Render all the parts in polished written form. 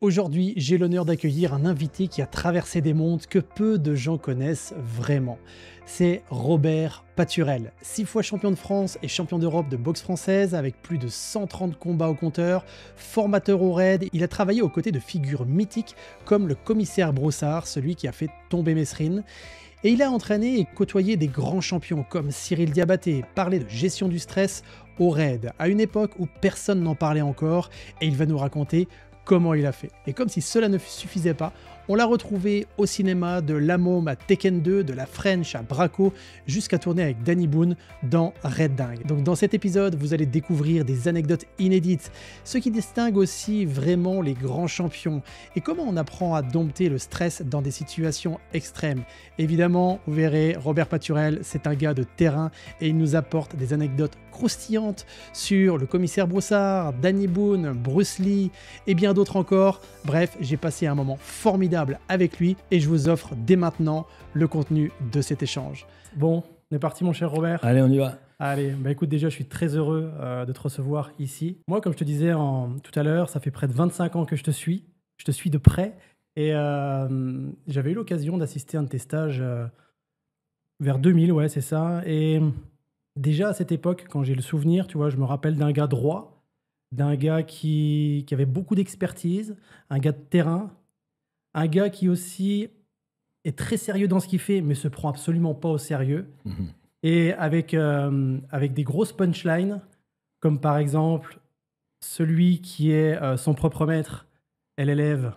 Aujourd'hui, j'ai l'honneur d'accueillir un invité qui a traversé des mondes que peu de gens connaissent vraiment. C'est Robert Paturel, 6 fois champion de France et champion d'Europe de boxe française avec plus de 130 combats au compteur, formateur au raid, il a travaillé aux côtés de figures mythiques comme le commissaire Broussard, celui qui a fait tomber Mesrine. Et il a entraîné et côtoyé des grands champions comme Cyril Diabaté, parlé de gestion du stress au raid, à une époque où personne n'en parlait encore, et il va nous raconter comment il a fait. Et comme si cela ne suffisait pas, on l'a retrouvé au cinéma, de La Môme à Tekken 2, de la French à Braco, jusqu'à tourner avec Danny Boone dans Red Dingue. Donc dans cet épisode, vous allez découvrir des anecdotes inédites, ce qui distingue aussi vraiment les grands champions, et comment on apprend à dompter le stress dans des situations extrêmes. Évidemment, vous verrez, Robert Paturel, c'est un gars de terrain, et il nous apporte des anecdotes croustillantes sur le commissaire Broussard, Danny Boone, Bruce Lee, et bien d'autres encore. Bref, j'ai passé un moment formidable avec lui et je vous offre dès maintenant le contenu de cet échange. Bon, on est parti mon cher Robert. Allez, on y va. Allez, bah écoute, déjà je suis très heureux de te recevoir ici. Moi, comme je te disais tout à l'heure, ça fait près de 25 ans que je te suis de près et j'avais eu l'occasion d'assister à un de tes stages vers 2000, ouais c'est ça, et déjà à cette époque, quand j'ai le souvenir, tu vois, je me rappelle d'un gars droit, d'un gars qui avait beaucoup d'expertise, un gars de terrain, un gars qui aussi est très sérieux dans ce qu'il fait, mais se prend absolument pas au sérieux. Et avec des grosses punchlines, comme par exemple celui qui est son propre maître est l'élève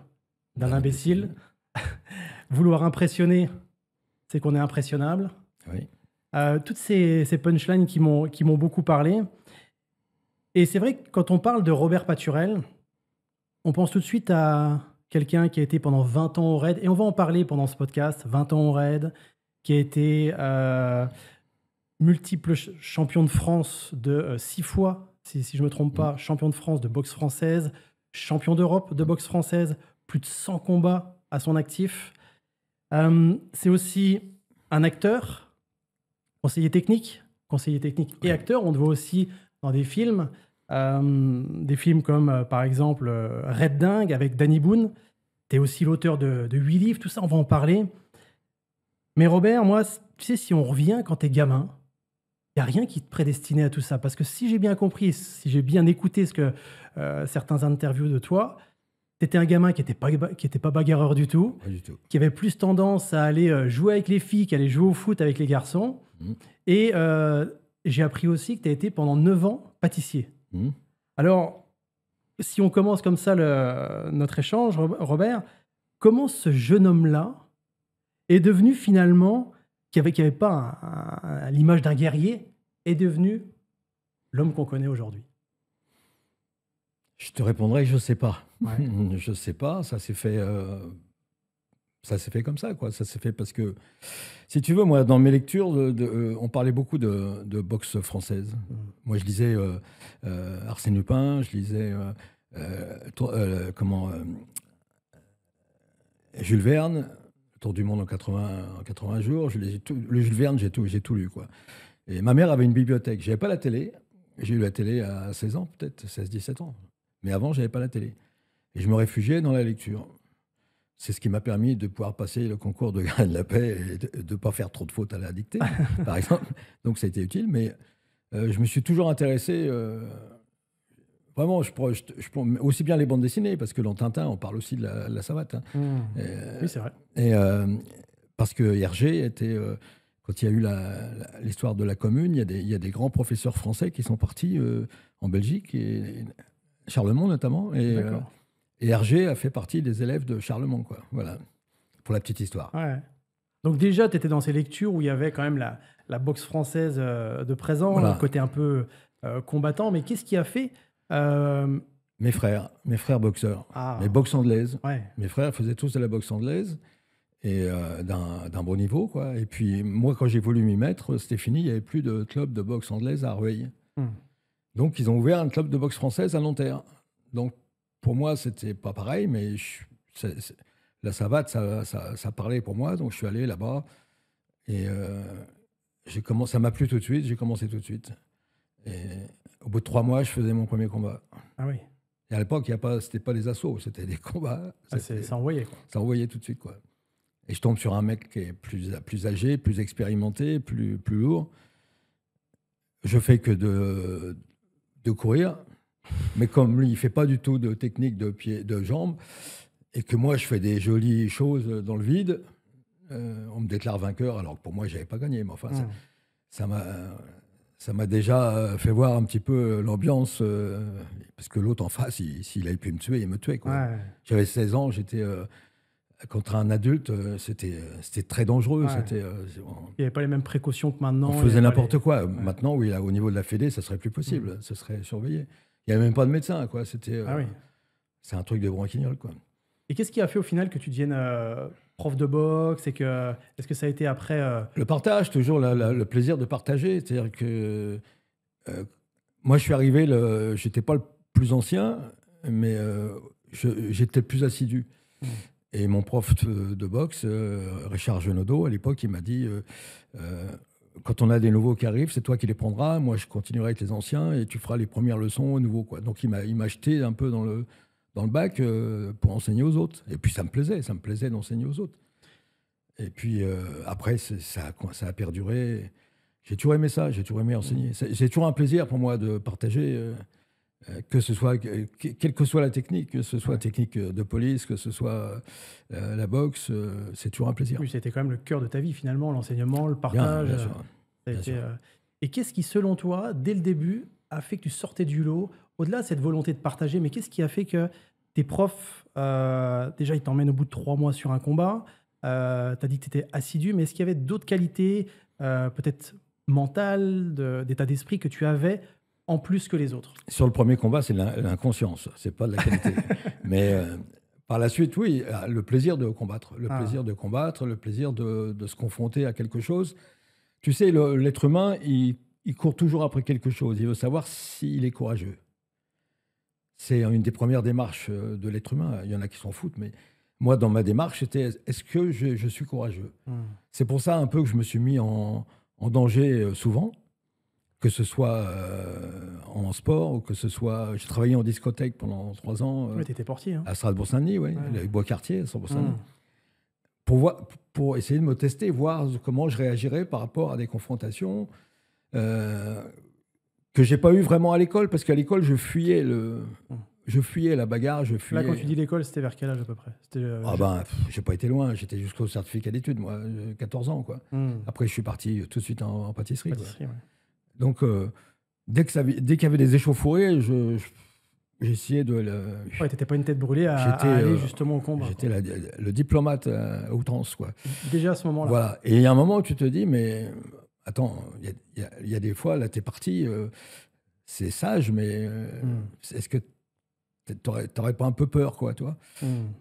d'un imbécile. Vouloir impressionner, c'est qu'on est impressionnable. Oui. Toutes ces punchlines qui m'ont beaucoup parlé. Et c'est vrai que quand on parle de Robert Paturel, on pense tout de suite à quelqu'un qui a été pendant 20 ans au raid, et on va en parler pendant ce podcast, 20 ans au raid, qui a été multiple champion de France de 6 fois, si je ne me trompe pas, champion de France de boxe française, champion d'Europe de boxe française, plus de 100 combats à son actif. C'est aussi un acteur, conseiller technique et acteur. On le voit aussi dans des films comme par exemple Red Dingue avec Danny Boone. Tu es aussi l'auteur de 8 livres, tout ça, on va en parler. Mais Robert, moi, tu sais, si on revient quand tu es gamin, il n'y a rien qui te prédestinait à tout ça. Parce que si j'ai bien compris, si j'ai bien écouté certains interviews de toi, tu étais un gamin qui n'était pas bagarreur du tout, qui avait plus tendance à aller jouer avec les filles qu'à aller jouer au foot avec les garçons. Et j'ai appris aussi que tu as été pendant 9 ans pâtissier. Alors, si on commence comme ça notre échange, Robert, comment ce jeune homme-là est devenu finalement, qui avait pas l'image d'un guerrier, est devenu l'homme qu'on connaît aujourd'hui? Je te répondrai que je ne sais pas. Ouais. Je ne sais pas, ça s'est fait comme ça, quoi. Ça s'est fait parce que, si tu veux, moi, dans mes lectures, on parlait beaucoup de boxe française. Moi, je lisais Arsène Lupin, je lisais Jules Verne, Le Tour du monde en 80 jours. Le Jules Verne, j'ai tout lu, quoi. Et ma mère avait une bibliothèque. Je n'avais pas la télé. J'ai eu la télé à 16 ans, peut-être, 16-17 ans. Mais avant, je n'avais pas la télé. Et je me réfugiais dans la lecture. C'est ce qui m'a permis de pouvoir passer le concours de gardien de la paix et de ne pas faire trop de fautes à la dictée, par exemple. Donc, ça a été utile. Mais je me suis toujours intéressé... Vraiment, je prends aussi bien les bandes dessinées, parce que dans Tintin, on parle aussi de la savate. Hein. Oui, c'est vrai. Et parce que Hergé était... quand il y a eu l'histoire de la Commune, il y a des grands professeurs français qui sont partis en Belgique, et Charlemont notamment. Et Hergé a fait partie des élèves de Charlemont, quoi. Voilà, pour la petite histoire. Ouais. Donc déjà, tu étais dans ces lectures où il y avait quand même la boxe française de présent, Voilà. le côté un peu combattant. Mais qu'est-ce qui a fait Mes frères boxeurs, mes boxes anglaises. Ouais. Mes frères faisaient tous de la boxe anglaise, et d'un bon niveau, quoi. Et puis moi, quand j'ai voulu m'y mettre, c'était fini, il n'y avait plus de club de boxe anglaise à Rueil. Donc ils ont ouvert un club de boxe française à Nanterre. Donc pour moi, c'était pas pareil, mais la savate, ça parlait pour moi, donc je suis allé là-bas, et ça m'a plu tout de suite, j'ai commencé tout de suite. Et au bout de 3 mois, je faisais mon premier combat. Ah oui. Et à l'époque, c'était pas des assauts, c'était des combats. Ça envoyait, quoi. Ça envoyait tout de suite, quoi. Et je tombe sur un mec qui est plus âgé, plus expérimenté, plus lourd. Je fais que de courir. Mais comme lui, il fait pas du tout de technique de pied, de jambes, et que moi, je fais des jolies choses dans le vide, on me déclare vainqueur, alors que pour moi, j'avais pas gagné. Mais enfin, ça m'a déjà fait voir un petit peu l'ambiance, parce que l'autre en face, s'il avait pu me tuer, il me tuait, quoi. Ouais. J'avais 16 ans, j'étais contre un adulte, c'était très dangereux. Ouais. Il n'y avait pas les mêmes précautions que maintenant. On faisait n'importe quoi. Ouais. Maintenant, oui, là, au niveau de la Fédé, ça serait plus possible. Ça serait surveillé. Il n'y avait même pas de médecin, quoi. C'était, c'est un truc de branquignol, quoi. Et qu'est-ce qui a fait au final que tu deviennes prof de boxe est-ce que ça a été après Le partage, toujours le plaisir de partager. C'est-à-dire que moi, je suis arrivé, j'étais pas le plus ancien, mais j'étais le plus assidu. Et mon prof de boxe, Richard Genodeau, à l'époque, il m'a dit quand on a des nouveaux qui arrivent, c'est toi qui les prendras. Moi, je continuerai avec les anciens et tu feras les premières leçons aux nouveaux, quoi. Donc, il m'a jeté un peu dans le bac pour enseigner aux autres. Et puis, ça me plaisait d'enseigner aux autres. Et puis, après, ça a perduré. J'ai toujours aimé ça, j'ai toujours aimé enseigner. C'est toujours un plaisir pour moi de partager. Que ce soit, quelle que soit la technique, que ce soit technique de police, que ce soit la boxe, c'est toujours un plaisir. Oui, c'était quand même le cœur de ta vie finalement, l'enseignement, le partage. Bien sûr. Et qu'est-ce qui, selon toi, dès le début, a fait que tu sortais du lot, au-delà de cette volonté de partager, mais qu'est-ce qui a fait que tes profs, déjà, ils t'emmènent au bout de 3 mois sur un combat, tu as dit que tu étais assidu, mais est-ce qu'il y avait d'autres qualités, peut-être mentales, d'état d'esprit que tu avais en plus que les autres? Sur le premier combat, c'est l'inconscience, c'est pas de la qualité. Mais par la suite, oui, le plaisir de combattre, le plaisir de se confronter à quelque chose. Tu sais, l'être humain, il court toujours après quelque chose. Il veut savoir s'il est courageux. C'est une des premières démarches de l'être humain. Il y en a qui s'en foutent, mais moi, dans ma démarche, c'était est-ce que je suis courageux? C'est pour ça un peu que je me suis mis en danger souvent. Que ce soit en sport ou que ce soit... J'ai travaillé en discothèque pendant 3 ans. Oui, tu étais portier. À Strasbourg-Saint-Denis, oui. Ouais. Bois-Cartier, à Strasbourg-Saint-Denis. Pour essayer de me tester, voir comment je réagirais par rapport à des confrontations que j'ai pas eu vraiment à l'école, parce qu'à l'école, je fuyais la bagarre. Là, quand tu dis l'école, c'était vers quel âge à peu près? J'ai pas été loin. J'étais jusqu'au certificat d'études, moi, 14 ans, quoi. Après, je suis parti tout de suite en pâtisserie. Ouais. Donc, dès qu'il y avait des échauffourées, j'essayais de... Ouais, t'étais pas une tête brûlée à aller justement au combat. J'étais le diplomate à outrance, quoi. Déjà à ce moment-là. Voilà. Et il y a un moment où tu te dis, mais attends, il y a des fois, là, t'es parti, c'est sage, mais est-ce que t'aurais pas un peu peur, quoi, toi?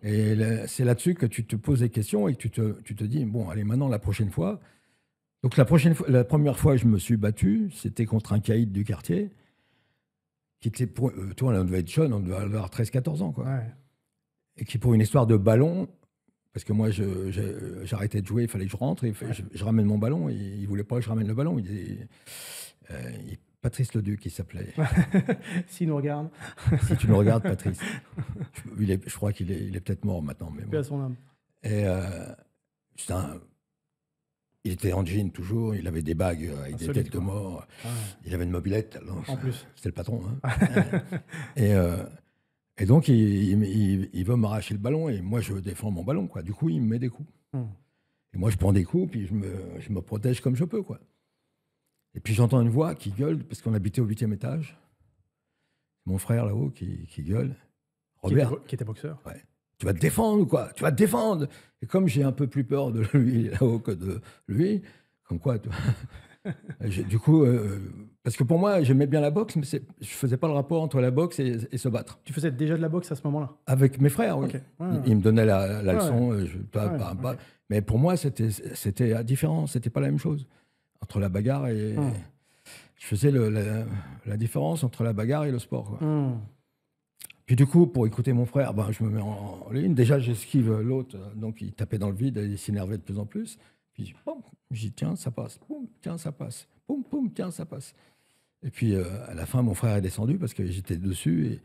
Et c'est là-dessus que tu te poses des questions et que tu te dis, bon, allez, maintenant, la prochaine fois... Donc la première fois que je me suis battu, c'était contre un caïd du quartier, qui était, toi, on devait être jeune, on devait avoir 13-14 ans, quoi. Ouais. Et qui, pour une histoire de ballon, parce que moi, j'arrêtais de jouer, il fallait que je rentre, et je ramène mon ballon, et il ne voulait pas que je ramène le ballon. Patrice Leduc, il s'appelait. S'il nous regarde. Si tu nous regardes, Patrice. Je crois qu'il est peut-être mort maintenant. Mais bon. À son âme. Et il était en jean toujours, il avait des bagues avec des têtes de mort, il avait une mobilette. Alors, en plus. C'était le patron. Hein. et donc, il veut m'arracher le ballon et moi, je défends mon ballon, quoi. Du coup, il me met des coups. Et moi, je prends des coups, puis je me protège comme je peux, quoi. Et puis, j'entends une voix qui gueule, parce qu'on habitait au 8e étage. Mon frère là-haut qui gueule. Robert. Qui était boxeur. Ouais. Tu vas te défendre ou quoi? Tu vas te défendre. Et comme j'ai un peu plus peur de lui là-haut que de lui, comme quoi, du coup, parce que pour moi, j'aimais bien la boxe, mais je faisais pas le rapport entre la boxe et se battre. Tu faisais déjà de la boxe à ce moment-là? Avec mes frères, oui. Okay. Ils me donnaient la leçon. Okay. Mais pour moi, c'était différent. C'était pas la même chose. Entre la bagarre et... Je faisais la différence entre la bagarre et le sport, quoi. Puis du coup, pour écouter mon frère, je me mets en ligne. Déjà, j'esquive l'autre, donc il tapait dans le vide, et il s'énervait de plus en plus. Puis je dis, tiens, ça passe. Boum, tiens, ça passe. Boum, boum, tiens, ça passe. Et puis à la fin, mon frère est descendu parce que j'étais dessus.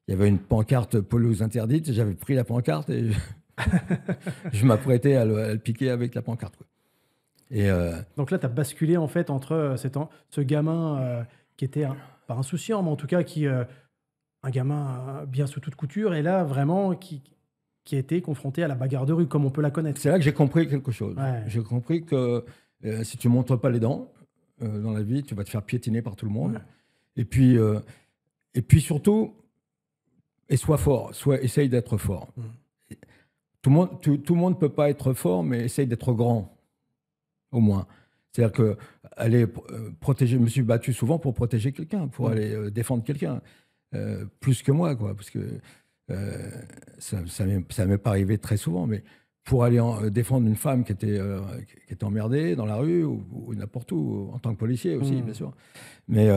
Et il y avait une pancarte pelouse interdite. J'avais pris la pancarte et je m'apprêtais à le piquer avec la pancarte, quoi. Et Donc là, tu as basculé en fait entre ce gamin qui était pas insouciant, mais en tout cas un gamin bien sous toute couture, et là vraiment qui a été confronté à la bagarre de rue, comme on peut la connaître. c'est là que j'ai compris quelque chose. Ouais. J'ai compris que si tu ne montres pas les dents dans la vie, tu vas te faire piétiner par tout le monde. Ouais. Et puis surtout, sois fort, essaye d'être fort. Tout le monde ne peut pas être fort, mais essaye d'être grand, au moins. C'est-à-dire que aller protéger, je me suis battu souvent pour protéger quelqu'un, pour aller défendre quelqu'un, plus que moi, quoi, parce que ça m'est pas arrivé très souvent, mais pour aller défendre une femme qui était emmerdée dans la rue ou n'importe où, en tant que policier aussi, bien sûr. Mais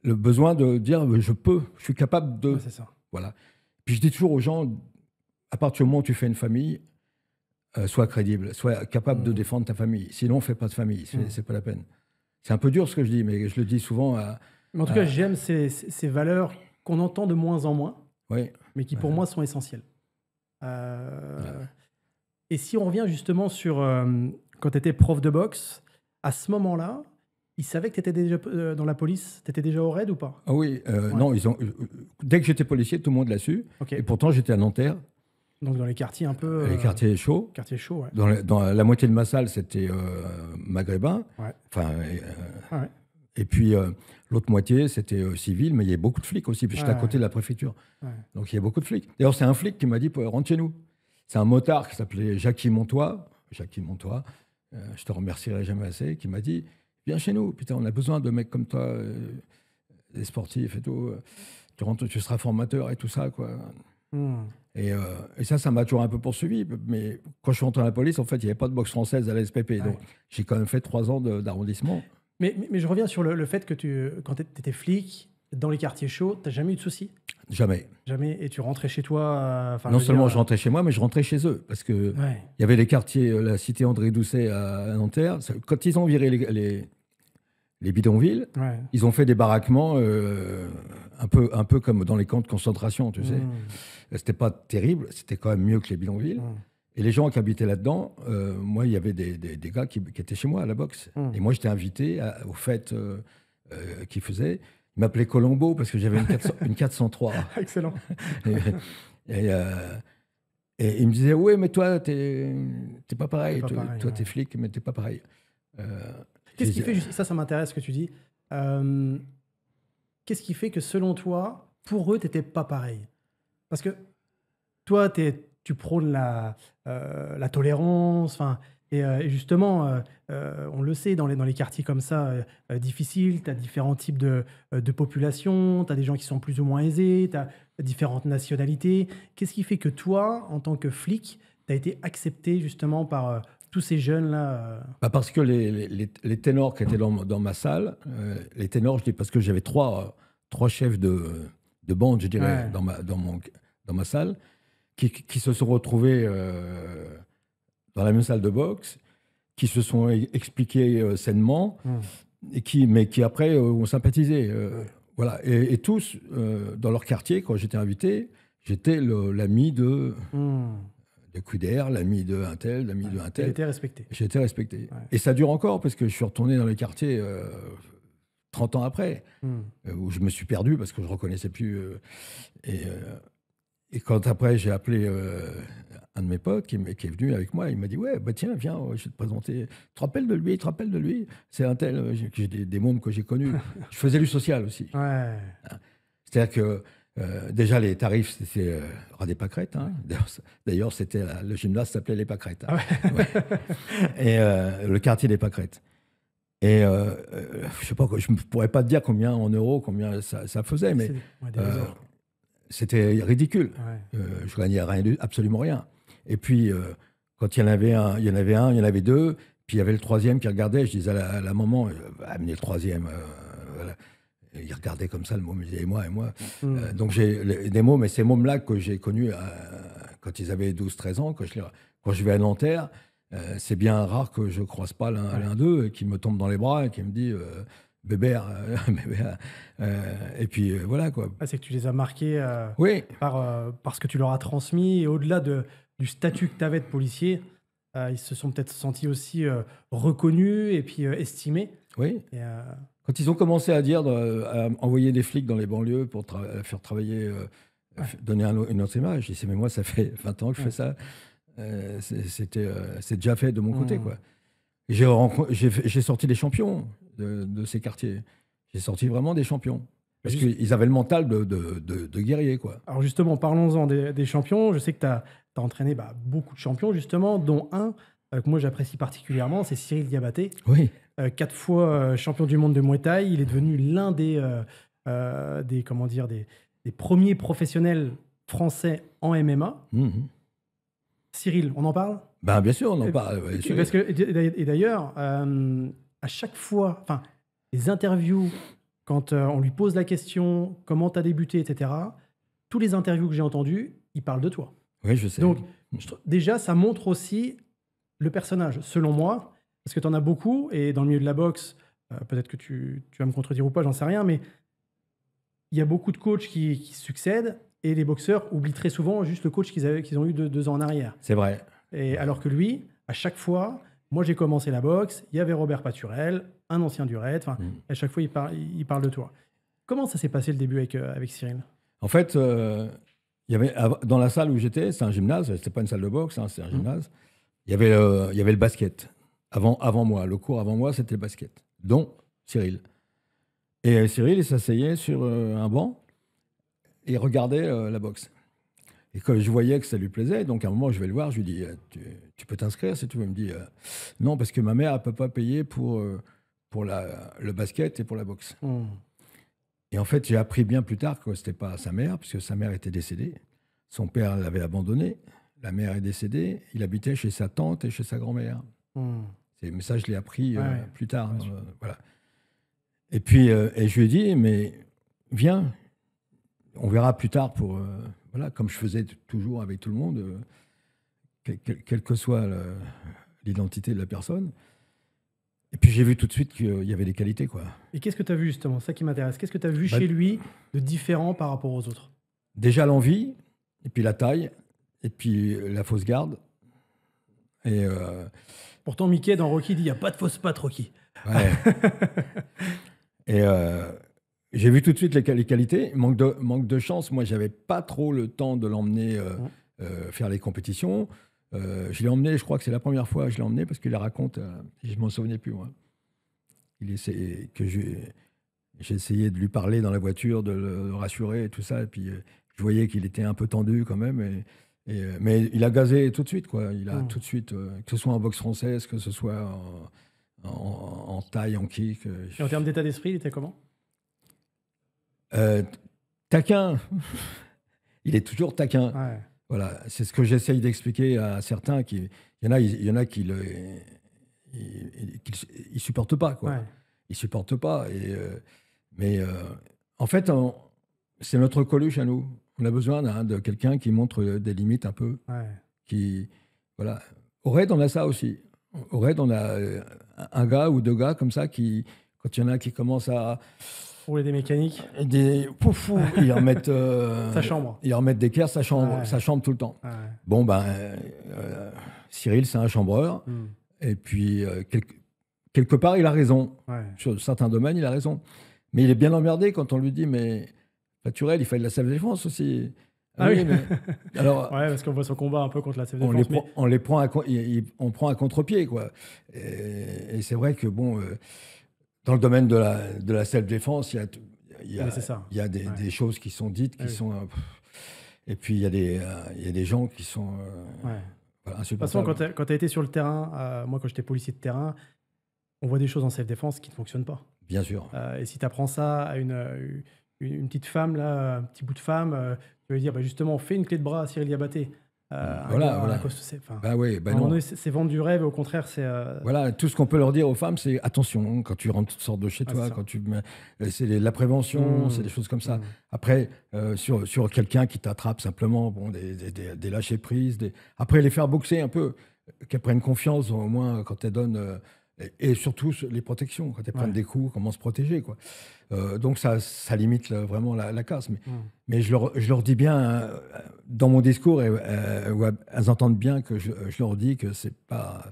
le besoin de dire je suis capable de. Ouais, c'est ça. Voilà. Puis je dis toujours aux gens, à partir du moment où tu fais une famille, sois crédible, sois capable de défendre ta famille. Sinon, fais pas de famille, c'est pas la peine. C'est un peu dur ce que je dis, mais je le dis souvent. Mais en tout cas, j'aime ces valeurs qu'on entend de moins en moins, mais qui pour moi sont essentielles. Et si on revient justement sur quand tu étais prof de boxe, à ce moment-là, ils savaient que tu étais déjà dans la police? Tu étais déjà au raid ou pas? Ah oui, non, dès que j'étais policier, tout le monde l'a su. Okay. Et pourtant, j'étais à Nanterre. Donc dans les quartiers un peu... Les quartiers chauds. Quartiers chauds, ouais. Dans la moitié de ma salle, c'était maghrébin. Ouais. Enfin, ouais. Et puis l'autre moitié, c'était civil, mais il y avait beaucoup de flics aussi, puis j'étais à côté de la préfecture. Ouais. Donc il y a beaucoup de flics. D'ailleurs, c'est un flic qui m'a dit rentre chez nous. C'est un motard qui s'appelait Jackie Montois. Je te remercierai jamais assez, qui m'a dit viens chez nous, putain, on a besoin de mecs comme toi, des sportifs et tout. Tu rentres, tu seras formateur et tout ça, quoi. Et ça m'a toujours un peu poursuivi. Mais quand je suis rentré à la police, en fait, il n'y avait pas de boxe française à la SPP. Donc j'ai quand même fait 3 ans d'arrondissement. Mais je reviens sur le fait que quand tu étais flic, dans les quartiers chauds, tu n'as jamais eu de soucis? Jamais. Jamais. Et tu rentrais chez toi non seulement je rentrais chez moi, mais je rentrais chez eux. Parce qu'il y avait les quartiers, la cité André Doucet à Nanterre. Quand ils ont viré les bidonvilles, ils ont fait des baraquements un peu comme dans les camps de concentration, tu sais. C'était pas terrible, c'était quand même mieux que les bidonvilles. Et les gens qui habitaient là-dedans, moi, il y avait des gars qui étaient chez moi à la boxe. Et moi, j'étais invité aux fêtes qu'ils faisaient. Ils m'appelaient Colombo parce que j'avais une 403. Excellent. Et il me disait, oui, mais toi, t'es pas pareil. Toi, t'es flic, mais t'es pas pareil. Qu'est-ce qui fait, ça m'intéresse ce que tu dis. Qu'est-ce qui fait que selon toi, pour eux, t'étais pas pareil? Parce que toi, tu prônes la tolérance, et justement, on le sait, dans les quartiers comme ça, difficiles, tu as différents types de populations, tu as des gens qui sont plus ou moins aisés, tu as différentes nationalités. Qu'est-ce qui fait que toi, en tant que flic, tu as été accepté justement par tous ces jeunes-là Parce que les ténors qui étaient dans ma salle, les ténors, je dis parce que j'avais trois chefs de bande, je dirais, dans ma salle, qui se sont retrouvés dans la même salle de boxe, qui se sont expliqués sainement, mais qui après ont sympathisé. Voilà. Et tous, dans leur quartier, quand j'étais invité, j'étais l'ami de Couder, l'ami de un tel, l'ami de un tel. J'étais respecté. J'étais respecté. Ouais. Et ça dure encore, parce que je suis retourné dans les quartiers 30 ans après, où je me suis perdu parce que je ne reconnaissais plus. Et quand après, j'ai appelé un de mes potes qui est venu avec moi, il m'a dit « Ouais, bah tiens, viens, je vais te présenter. Tu te rappelles de lui, c'est un tel. » J'ai des mômes que j'ai connus. Je faisais du social aussi. Ouais. C'est-à-dire que déjà, les tarifs, c'était des pâquerettes. Hein. D'ailleurs, le gymnase s'appelait Les Pâquerettes. Hein. Et le quartier des Pâquerettes. Et je sais pas, je ne pourrais pas te dire combien en euros, combien ça faisait, mais c'était ridicule. Je gagnais absolument rien. Et puis, quand il y en avait un, il y en avait deux, puis il y avait le troisième qui regardait. Je disais à la maman, amenez le troisième. Voilà. Et il regardait comme ça, le môme, il disait, et moi. Donc j'ai des mômes, et ces mômes-là que j'ai connus quand ils avaient 12-13 ans, quand je vais à Nanterre, c'est bien rare que je ne croise pas l'un d'eux, qui me tombe dans les bras et qui me dit Bébert, et puis voilà quoi. Ah, c'est que tu les as marqués Oui, par ce que tu leur as transmis. Et au-delà du statut que tu avais de policier, ils se sont peut-être sentis aussi reconnus et puis estimés. oui. Et, Quand ils ont commencé à dire, à envoyer des flics dans les banlieues pour faire travailler, donner une autre image, j'ai dit, mais moi, ça fait 20 ans que je fais ça. C'est déjà fait de mon côté, quoi. Et j'ai sorti des champions de ces quartiers. J'ai sorti vraiment des champions. Parce qu'ils avaient le mental de guerrier, quoi. Alors justement, parlons-en des champions. Je sais que tu as entraîné beaucoup de champions, justement, dont un que moi j'apprécie particulièrement, c'est Cyril Diabaté. Oui. 4 fois champion du monde de Muay Thai. Il est devenu l'un des premiers professionnels français en MMA. Cyril, on en parle? Ben, bien sûr, on en parle. Parce que, et d'ailleurs, à chaque fois, enfin, les interviews, quand on lui pose la question, comment tu as débuté, etc., tous les interviews que j'ai entendues, il parle de toi. Oui, je sais. Donc, déjà, ça montre aussi le personnage, selon moi, parce que tu en as beaucoup, et dans le milieu de la boxe, peut-être que tu vas me contredire ou pas, j'en sais rien, mais il y a beaucoup de coachs qui succèdent, et les boxeurs oublient très souvent juste le coach qu'ils ont eu 2 ans en arrière. C'est vrai. Et alors que lui, à chaque fois, moi j'ai commencé la boxe, il y avait Robert Paturel, un ancien du RAID, à chaque fois il parle de toi. Comment ça s'est passé le début avec Cyril? En fait, il y avait, dans la salle où j'étais, c'est un gymnase, c'était pas une salle de boxe, hein, c'est un gymnase, il y avait le basket. Avant moi, le cours avant moi, c'était le basket, dont Cyril. Et Cyril, il s'asseyait sur un banc et regardait la boxe. Et quand je voyais que ça lui plaisait, donc à un moment, je vais le voir, je lui dis tu peux t'inscrire si tu veux. Il me dit non, parce que ma mère ne peut pas payer pour le basket et pour la boxe. Et en fait, j'ai appris bien plus tard que ce n'était pas sa mère, puisque sa mère était décédée. Son père l'avait abandonné. La mère est décédée. Il habitait chez sa tante et chez sa grand-mère. Mais ça, je l'ai appris plus tard. Voilà. Et puis, et je lui ai dit, mais viens, on verra plus tard pour... voilà, comme je faisais toujours avec tout le monde, quelle que soit l'identité de la personne. Et puis j'ai vu tout de suite qu'il y avait des qualités, quoi. Et qu'est-ce que tu as vu justement? Ça qui m'intéresse. Qu'est-ce que tu as vu chez lui de différent par rapport aux autres? Déjà l'envie, et puis la taille, et puis la fausse garde. Et pourtant, Mickey dans Rocky dit il n'y a pas de fausse patte, Rocky. Ouais. Et j'ai vu tout de suite les qualités. Manque de chance. Moi, j'avais pas trop le temps de l'emmener faire les compétitions. Je l'ai emmené, je crois que c'est la première fois que je l'ai emmené parce qu'il la raconte, je m'en souvenais plus, moi. J'ai essayé de lui parler dans la voiture, de le rassurer et tout ça. Et puis, je voyais qu'il était un peu tendu quand même. Mais il a gazé tout de suite, quoi. Il a tout de suite, que ce soit en boxe française, que ce soit en taille, en kick. Et en termes d'état d'esprit, il était comment? Taquin. Il est toujours taquin. Ouais. Voilà, c'est ce que j'essaye d'expliquer à certains. Il y en a qui ils supportent pas, quoi. Ouais. Ils supportent pas. Mais en fait, c'est notre Coluche à nous. On a besoin de quelqu'un qui montre des limites un peu. Ouais. Voilà. Au RAID, on a ça aussi. Au RAID, on a un gars ou 2 gars comme ça qui, quand il y en a qui commencent à rouler des mécaniques, ils remettent sa chambre. Ils remettent d'équerre sa chambre tout le temps. Ouais. Bon, Cyril, c'est un chambreur. Et puis, quelque part, il a raison. Ouais. Sur certains domaines, il a raison. Mais il est bien emmerdé quand on lui dit, mais Paturel, il fait de la self-défense aussi. Ah oui, mais... Alors, ouais, parce qu'on voit son combat un peu contre la self-défense. On prend à contre-pied, quoi. Et c'est vrai que, bon, dans le domaine de la self-défense, il y a des choses qui sont dites, qui sont... et puis, il y a des gens qui sont... De toute façon, quand tu as été sur le terrain, moi, quand j'étais policier de terrain, on voit des choses en self-défense qui ne fonctionnent pas. Bien sûr. Et si tu apprends ça à une petite femme, là, un petit bout de femme, tu vas dire, justement, fais une clé de bras à Cyril Diabaté. Voilà. C'est vendre du rêve, au contraire, c'est... Voilà, tout ce qu'on peut leur dire aux femmes, c'est attention, quand tu rentres, tu sors de chez toi, c'est la prévention, c'est des choses comme ça. Après, sur quelqu'un qui t'attrape simplement, bon, des lâcher prises, après les faire boxer un peu, qu'elles prennent confiance, au moins quand elles donnent... Et surtout les protections, quand elles prennent des coups, comment se protéger, quoi. Donc ça limite vraiment la casse. Mais je leur dis bien, dans mon discours, elles entendent bien que je leur dis que c'est pas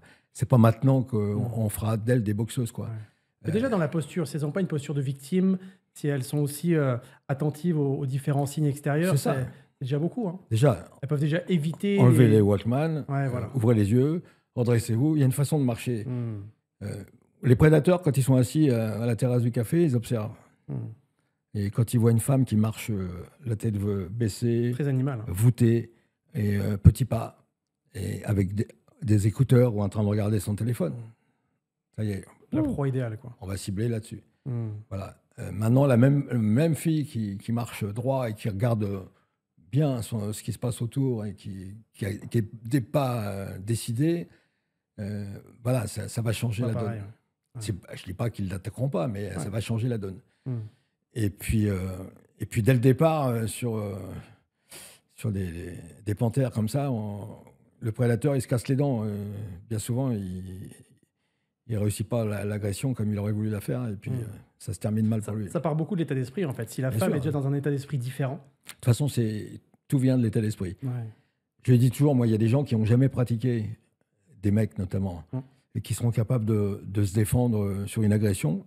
maintenant qu'on fera d'elles des boxeuses, quoi. Mais déjà dans la posture, si elles n'ont pas une posture de victime, si elles sont aussi attentives aux différents signes extérieurs, c'est déjà beaucoup. Hein. Déjà, elles peuvent déjà éviter... Enlever les Walkman, voilà. ouvrez les yeux, redressez-vous. Il y a une façon de marcher. Les prédateurs, quand ils sont assis à la terrasse du café, ils observent. Et quand ils voient une femme qui marche la tête baissée, très animal, voûtée, et petits pas, et avec des écouteurs ou en train de regarder son téléphone, ça y est. La proie idéale, quoi. On va cibler là-dessus. Voilà. Maintenant, la même fille qui marche droit et qui regarde bien ce qui se passe autour et qui n'est pas décidée, voilà, ça va changer la donne. Je ne dis pas qu'ils ne l'attaqueront pas, mais ça va changer la donne. Et puis dès le départ, sur des panthères comme ça, le prédateur, il se casse les dents. Bien souvent, il ne réussit pas l'agression comme il aurait voulu la faire, et puis ça se termine mal pour lui. Ça part beaucoup de l'état d'esprit, en fait. Si la femme est déjà dans un état d'esprit différent... De toute façon, tout vient de l'état d'esprit. Je dis toujours, moi, il y a des gens qui n'ont jamais pratiqué, des mecs notamment, et qui seront capables de se défendre sur une agression.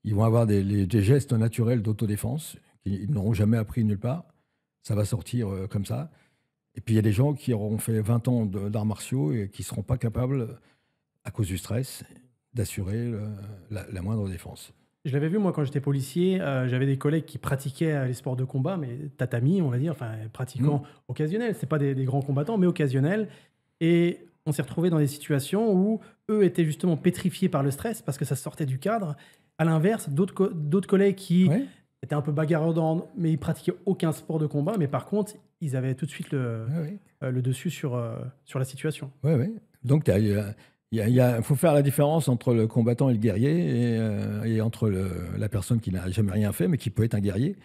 Ils vont avoir des gestes naturels d'autodéfense qu'ils n'auront jamais appris nulle part. Ça va sortir comme ça. Et puis il y a des gens qui auront fait 20 ans d'arts martiaux et qui ne seront pas capables, à cause du stress, d'assurer la moindre défense. Je l'avais vu, moi, quand j'étais policier, j'avais des collègues qui pratiquaient les sports de combat, mais tatami, on va dire, enfin, pratiquants occasionnels. Ce n'est pas des grands combattants, mais occasionnels. Et on s'est retrouvés dans des situations où eux étaient justement pétrifiés par le stress parce que ça sortait du cadre. À l'inverse, d'autres collègues qui étaient un peu bagarreurs, mais ils pratiquaient aucun sport de combat. Mais par contre, ils avaient tout de suite le dessus sur la situation. Oui. Donc, il faut faire la différence entre le combattant et le guerrier, et entre la personne qui n'a jamais rien fait, mais qui peut être un guerrier,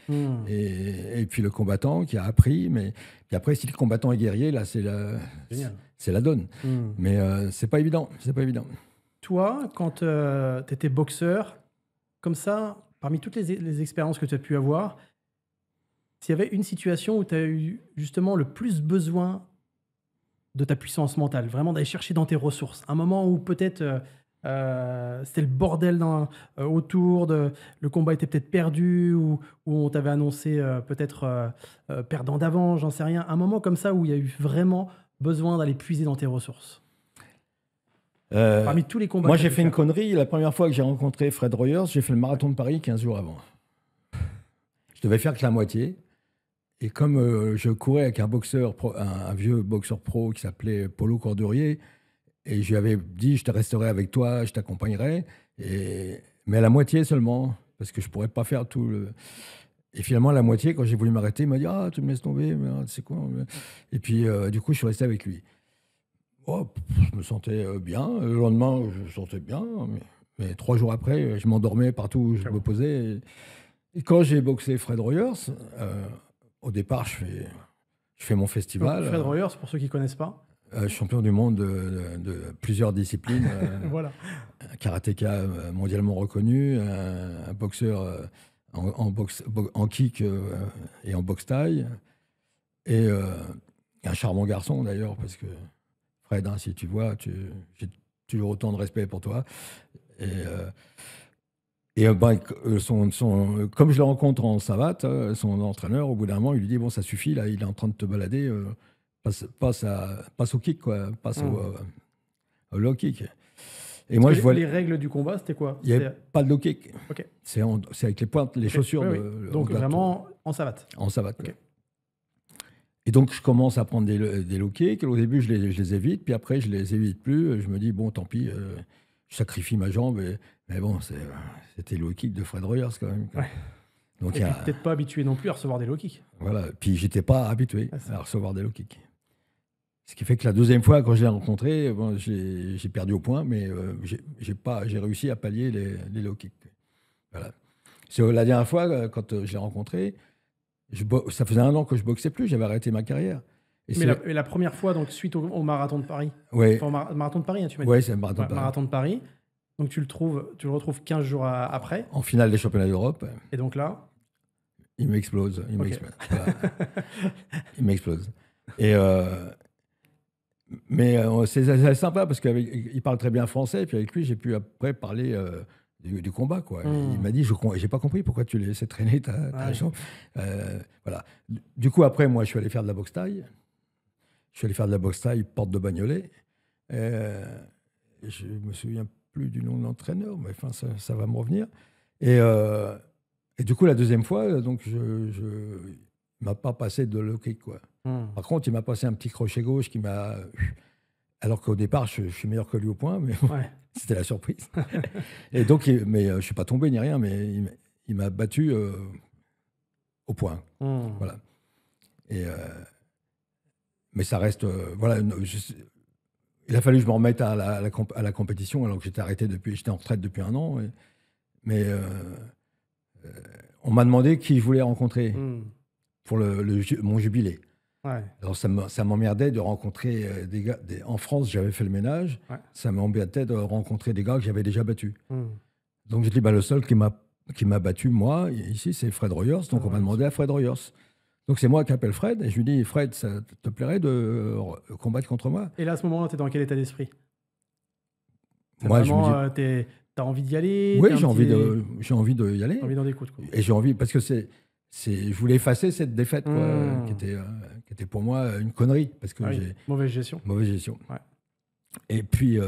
et puis le combattant qui a appris. Puis après, si le combattant est guerrier, là, c'est la donne. Mais c'est pas évident. Toi, quand tu étais boxeur, comme ça, parmi toutes les expériences que tu as pu avoir, s'il y avait une situation où tu as eu justement le plus besoin de ta puissance mentale, vraiment d'aller chercher dans tes ressources, un moment où peut-être c'était le bordel autour, le combat était peut-être perdu, ou on t'avait annoncé peut-être perdant d'avance, j'en sais rien, un moment comme ça où il y a eu vraiment besoin d'aller puiser dans tes ressources. Parmi tous les combats. Moi, j'ai fait une connerie. La première fois que j'ai rencontré Fred Royers, j'ai fait le marathon de Paris 15 jours avant. Je devais faire que la moitié. Et comme je courais avec un vieux boxeur pro qui s'appelait Paulo Cordurier, et je lui avais dit, je te resterai avec toi, je t'accompagnerai, mais à la moitié seulement, parce que je ne pourrais pas faire tout le... Et finalement, à la moitié, quand j'ai voulu m'arrêter, il m'a dit « Ah, tu me laisses tomber, mais c'est quoi ?» Et puis, du coup, je suis resté avec lui. Oh, je me sentais bien. Le lendemain, je me sentais bien. Mais 3 jours après, je m'endormais partout où je me posais. Et quand j'ai boxé Fred Royers, au départ, je fais mon festival. Donc, Fred Royers, pour ceux qui ne connaissent pas. Champion du monde de plusieurs disciplines. Voilà. Un karatéka mondialement reconnu, un boxeur en kick et en boxe thaï. Et un charmant garçon, d'ailleurs, parce que Fred, hein, si tu vois, j'ai toujours autant de respect pour toi. Et comme je le rencontre en savate, son entraîneur, au bout d'un moment, il lui dit « Bon, ça suffit, là, il est en train de te balader, passe au kick, quoi, passe au low kick. » Et moi, je vois les règles du combat, c'était quoi? Il n'y avait pas de low kick. Okay. C'est avec les pointes, les chaussures. Oui. Donc vraiment en savate. En savate. Okay. Et donc, je commence à prendre des low kicks. Au début, je les évite, puis après, je les évite plus. Je me dis, bon, tant pis, je sacrifie ma jambe. Mais bon, c'était le low kick de Fred Royers, quand même. Ouais. Donc, et puis, peut-être pas habitué non plus à recevoir des low kicks. Voilà. Puis, j'étais pas habitué à recevoir des low kicks. Ce qui fait que la deuxième fois, quand je l'ai rencontré, bon, j'ai perdu au point, mais j'ai réussi à pallier les low kicks. Voilà. C'est la dernière fois, quand je l'ai rencontré, ça faisait 1 an que je boxais plus, j'avais arrêté ma carrière. Mais la première fois, donc suite au marathon de Paris. Ouais. Enfin, marathon de Paris, hein, tu m'as dit. Oui, c'est le marathon de Paris. Marathon de Paris. Donc tu le retrouves 15 jours après. En finale des championnats d'Europe. Et donc là, il m'explose. Il Ok. m'explose. Voilà. Il m'explose. Et mais c'est sympa parce qu'il parle très bien français. Et puis avec lui, j'ai pu après parler du combat, quoi. Mm. Il m'a dit, j'ai pas compris pourquoi tu laissais traîner ta Ouais. jambe. Voilà. Du coup, après, moi, je suis allé faire de la boxe thaï. Je suis allé faire de la boxe thaï, porte de Bagnolet. Je me souviens plus du nom de l'entraîneur, mais enfin, ça va me revenir. Et du coup, la deuxième fois, donc, il m'a pas passé de low kick, quoi. Par contre, il m'a passé un petit crochet gauche qui m'a... Alors qu'au départ, je suis meilleur que lui au point, mais Ouais. c'était la surprise. Et donc, je ne suis pas tombé ni rien, mais il m'a battu au point. Voilà. Et, mais ça reste... voilà, il a fallu que je me remette à la compétition, alors que j'étais en retraite depuis 1 an. Mais on m'a demandé qui je voulais rencontrer pour mon jubilé. Ouais. Alors ça m'emmerdait de rencontrer des gars. En France, j'avais fait le ménage. Ouais. Ça m'embêtait de rencontrer des gars que j'avais déjà battus. Donc j'ai dit, le seul qui m'a battu, moi, ici, c'est Fred Royers. Donc on m'a demandé à Fred Royers. Donc c'est moi qui appelle Fred et je lui dis, Fred, ça te plairait de combattre contre moi? Et là, à ce moment-là, tu es dans quel état d'esprit? Moi, vraiment, je me dis, t'as envie d'y aller? oui, j'ai envie d'y aller. T'as envie d'en découdre, quoi. Et j'ai envie, parce que je voulais effacer cette défaite, quoi, qui était pour moi une connerie. Parce que j'ai mauvaise gestion. Mauvaise gestion. Ouais. Et puis,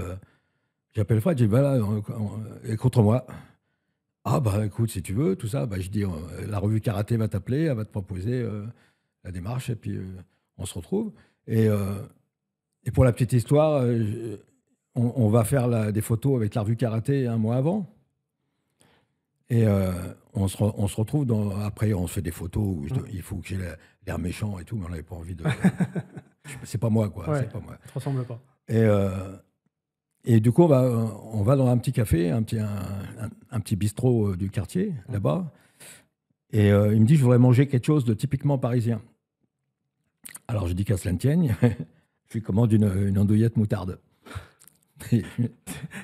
j'appelle Fred, je dis, voilà, et contre moi. Ah, bah écoute, si tu veux, tout ça, bah, je dis, la revue Karaté va t'appeler, elle va te proposer la démarche, et puis on se retrouve. Et pour la petite histoire, on va faire des photos avec la revue Karaté 1 mois avant. Et on se retrouve après, on se fait des photos où il faut que j'ai l'air méchant et tout, mais on n'avait pas envie de. C'est pas moi, quoi. Ouais, c'est pas moi. ça te ressemble pas. Et du coup, on va dans un petit café, un petit bistrot du quartier, là-bas. Et il me dit, je voudrais manger quelque chose de typiquement parisien. Alors je dis qu'à cela ne tienne, je lui commande une andouillette moutarde.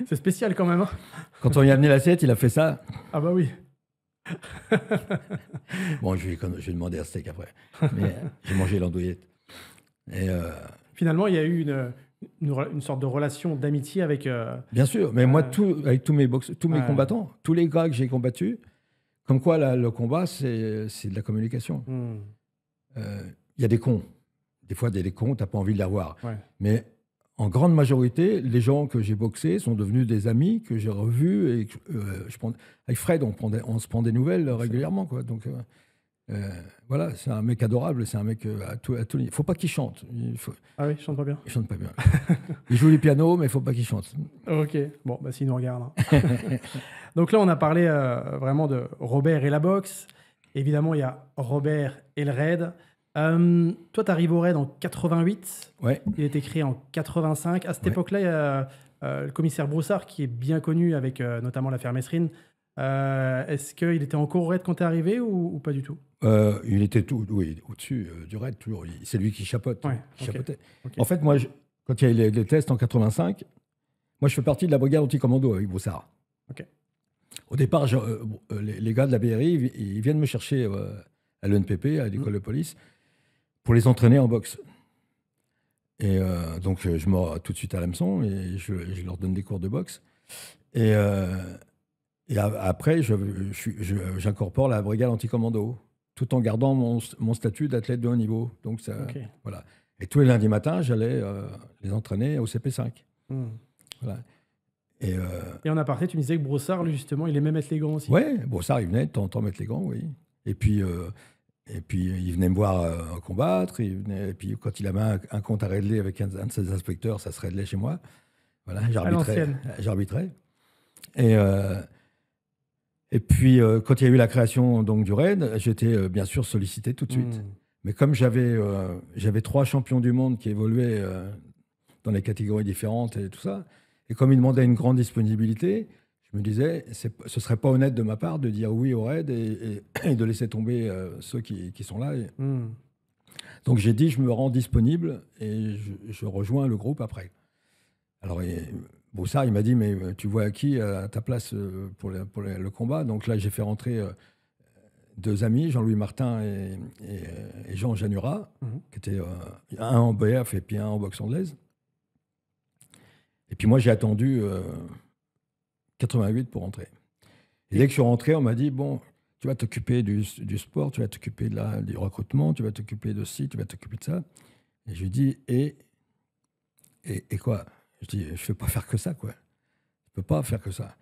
C'est spécial quand même. Hein. Quand on y a amené l'assiette, il a fait ça. Ah bah oui. Bon, je lui ai demandé un steak après. Mais j'ai mangé l'andouillette. Et finalement, il y a eu une sorte de relation d'amitié avec... bien sûr, mais moi, avec tous mes combattants, tous les gars que j'ai combattus, comme quoi le combat, c'est de la communication. Il y a des cons. Des fois, il y a des cons, tu n'as pas envie de les revoir. Ouais. Mais en grande majorité, les gens que j'ai boxés sont devenus des amis que j'ai revus. Et avec Fred, on se prend des nouvelles régulièrement, quoi. Donc, voilà, c'est un mec adorable, c'est un mec à tout. Il ne faut pas qu'il chante. Ah oui, il chante pas bien. Il chante pas bien. Il joue du piano, mais il ne faut pas qu'il chante. Ok, bon, bah s'il nous regarde. Hein. Donc là, on a parlé vraiment de Robert et la boxe. Évidemment, il y a Robert et le raid. Toi, tu arrives au raid en 88. Ouais. Il a été créé en 85. À cette époque-là, il y a le commissaire Broussard, qui est bien connu avec notamment l'affaire Mesrine. Est-ce qu'il était encore au raid quand tu es arrivé ou pas du tout? Il était au-dessus du raid, toujours. C'est lui qui chapeaute. Ouais, chapeautait. Okay. En fait, moi, quand il y a eu les tests en 85, moi, je fais partie de la brigade anti-commando avec Broussard. Okay. Au départ, les gars de la BRI, ils viennent me chercher à l'ENPP, à l'école de police, pour les entraîner en boxe. Et donc, je mords tout de suite à l'hameçon et je leur donne des cours de boxe. Et après, j'incorpore la brigade anti-commando, tout en gardant mon statut d'athlète de haut niveau. Donc, voilà. Et tous les lundis matins, j'allais les entraîner au CP5. Voilà. Et en aparté, tu me disais que Broussard, lui, justement, il aimait mettre les gants aussi. Oui, Broussard, il venait de temps en temps mettre les gants, oui. Et puis il venait me voir combattre. Et puis, quand il avait un compte à régler avec un de ses inspecteurs, ça se réglait chez moi. Voilà, j'arbitrais. Et puis, quand il y a eu la création donc, du RAID, j'étais bien sûr sollicité tout de suite. Mais comme j'avais 3 champions du monde qui évoluaient dans les catégories différentes et tout ça, et comme ils demandaient une grande disponibilité, je me disais, ce ne serait pas honnête de ma part de dire oui au RAID et de laisser tomber ceux qui sont là. Donc j'ai dit, je me rends disponible et je rejoins le groupe après. Alors, Broussard, il m'a dit, mais tu vois qui à ta place pour le combat? Donc là, j'ai fait rentrer 2 amis, Jean-Louis Martin et Jean Janura, qui étaient un en BF et puis un en boxe anglaise. Et puis moi, j'ai attendu 88 pour rentrer. Et dès que je suis rentré, on m'a dit, bon, tu vas t'occuper du sport, tu vas t'occuper du recrutement, tu vas t'occuper de ci, tu vas t'occuper de ça. Et je lui dis, et quoi? Je dis, je ne vais pas faire que ça, quoi. Je ne peux pas faire que ça.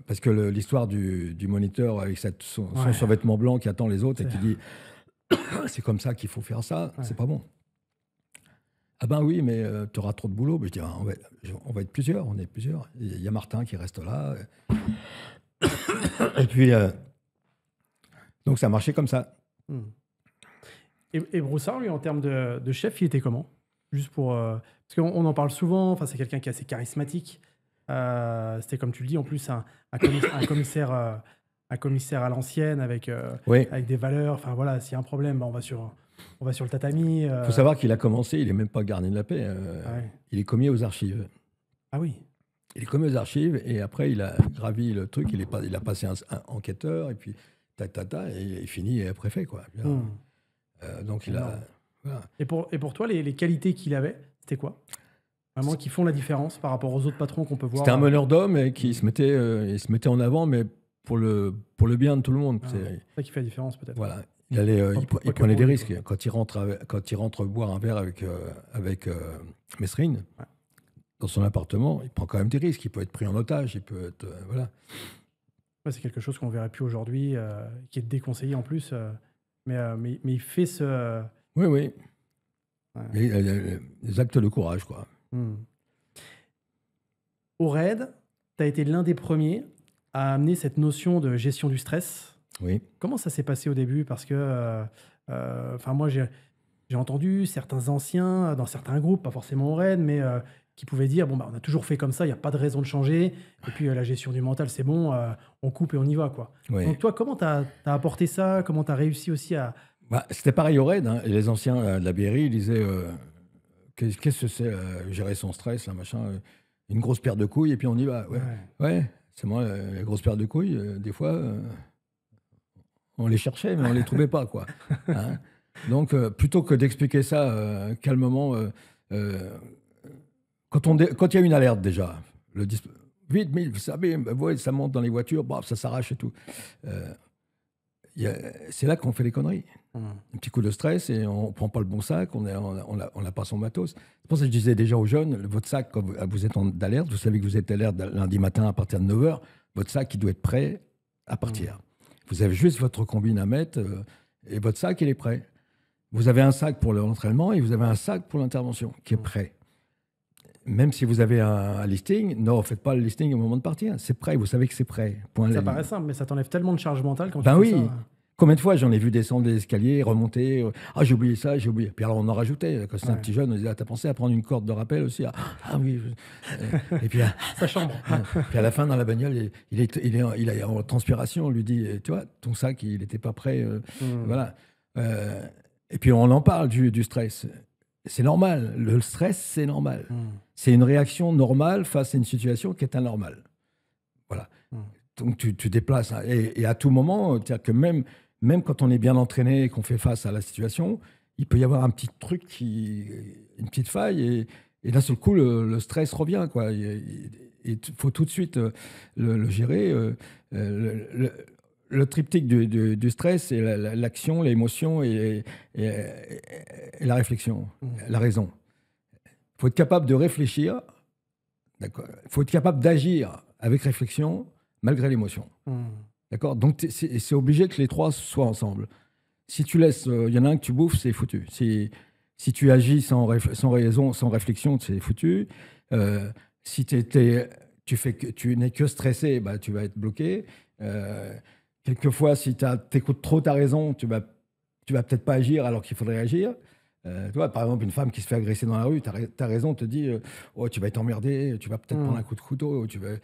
Parce que l'histoire du moniteur avec son survêtement blanc qui attend les autres et qui dit, c'est comme ça qu'il faut faire ça, c'est pas bon. Ah ben oui, mais tu auras trop de boulot. Mais je dis, on va être plusieurs, on est plusieurs. Il y a Martin qui reste là. Et puis, donc ça marchait comme ça. Et Broussard, lui, en termes de chef, il était comment? Juste pour... parce qu'on en parle souvent, c'est quelqu'un qui est assez charismatique. C'était, comme tu le dis, en plus, un commissaire à l'ancienne avec des valeurs. Enfin, voilà, s'il y a un problème, on va sur le tatami. Il faut savoir qu'il a commencé, il n'est même pas gardien de la paix. Il est commis aux archives. Ah oui. Il est commis aux archives et après, il a gravi le truc. Il a passé un enquêteur et puis et il finit préfet, quoi. Donc, il a... Voilà. Et pour toi, les qualités qu'il avait, c'était quoi? Vraiment qui font la différence par rapport aux autres patrons qu'on peut voir. C'était un meneur d'hommes et qui se mettait en avant, mais pour le bien de tout le monde. C'est ça qui fait la différence, peut-être. Voilà. Il prenait des risques. Quand il rentre boire un verre avec Mesrine, dans son appartement, il prend quand même des risques. Il peut être pris en otage. Il peut être, voilà. C'est quelque chose qu'on ne verrait plus aujourd'hui, qui est déconseillé en plus. Mais il fait ce... Oui. Ouais. Les actes de courage, quoi. Au RAID, tu as été l'un des premiers à amener cette notion de gestion du stress. Oui. Comment ça s'est passé au début? Parce que moi, j'ai entendu certains anciens dans certains groupes, pas forcément au RAID, mais qui pouvaient dire, on a toujours fait comme ça, il n'y a pas de raison de changer. Et puis la gestion du mental, c'est bon, on coupe et on y va, quoi. Oui. Donc toi, comment tu as apporté ça? Comment tu as réussi aussi à... C'était pareil au RAID. Et les anciens de la BRI, ils disaient... Qu'est-ce que c'est gérer son stress, là, machin, une grosse paire de couilles et puis on y va. Ouais, c'est moi, la grosse paire de couilles, des fois, on les cherchait, mais on les trouvait pas, quoi. Hein. Donc, plutôt que d'expliquer ça calmement, quand il y a une alerte déjà, vite, vous savez, ça monte dans les voitures, ça s'arrache et tout. C'est là qu'on fait les conneries. Un petit coup de stress et on ne prend pas le bon sac, on n'a pas son matos. C'est pour ça que je disais déjà aux jeunes, votre sac, quand vous êtes d'alerte, vous savez que vous êtes d'alerte lundi matin à partir de 9h, votre sac, il doit être prêt à partir. Vous avez juste votre combine à mettre et votre sac, il est prêt. Vous avez un sac pour l'entraînement et vous avez un sac pour l'intervention qui est prêt. Même si vous avez un listing, non, faites pas le listing au moment de partir. C'est prêt, vous savez que c'est prêt. Ça paraît simple, mais ça t'enlève tellement de charge mentale quand tu fais oui. ça. Combien de fois j'en ai vu descendre des escaliers, remonter, j'ai oublié ça, j'ai oublié. Puis alors on en rajoutait. Quand c'était un petit jeune, on disait, t'as pensé à prendre une corde de rappel aussi? Ah oui. Et puis, sa chambre. Puis à la fin, dans la bagnole, il est en transpiration. On lui dit, tu vois, ton sac, il n'était pas prêt. Voilà. Et puis on en parle du stress. C'est normal. Le stress, c'est normal. C'est une réaction normale face à une situation qui est anormale. Voilà. Donc tu déplaces. Et à tout moment, c'est-à-dire que même quand on est bien entraîné et qu'on fait face à la situation, il peut y avoir un petit truc, une petite faille, et d'un seul coup, le stress revient, quoi. Il faut tout de suite le gérer. Le triptyque du stress, c'est l'action, l'émotion et la réflexion, la raison. Il faut être capable de réfléchir, d'accord. Il faut être capable d'agir avec réflexion, malgré l'émotion. D'accord. Donc, c'est obligé que les trois soient ensemble. Si tu laisses, il y en a un que tu bouffes, c'est foutu. Si tu agis sans raison, sans réflexion, c'est foutu. Si tu n'es que stressé, tu vas être bloqué. Quelquefois, si tu écoutes trop ta raison, tu vas peut-être pas agir alors qu'il faudrait agir. Tu vois, par exemple, une femme qui se fait agresser dans la rue, ta raison te dit tu vas être emmerdé, tu vas peut-être prendre un coup de couteau, tu vas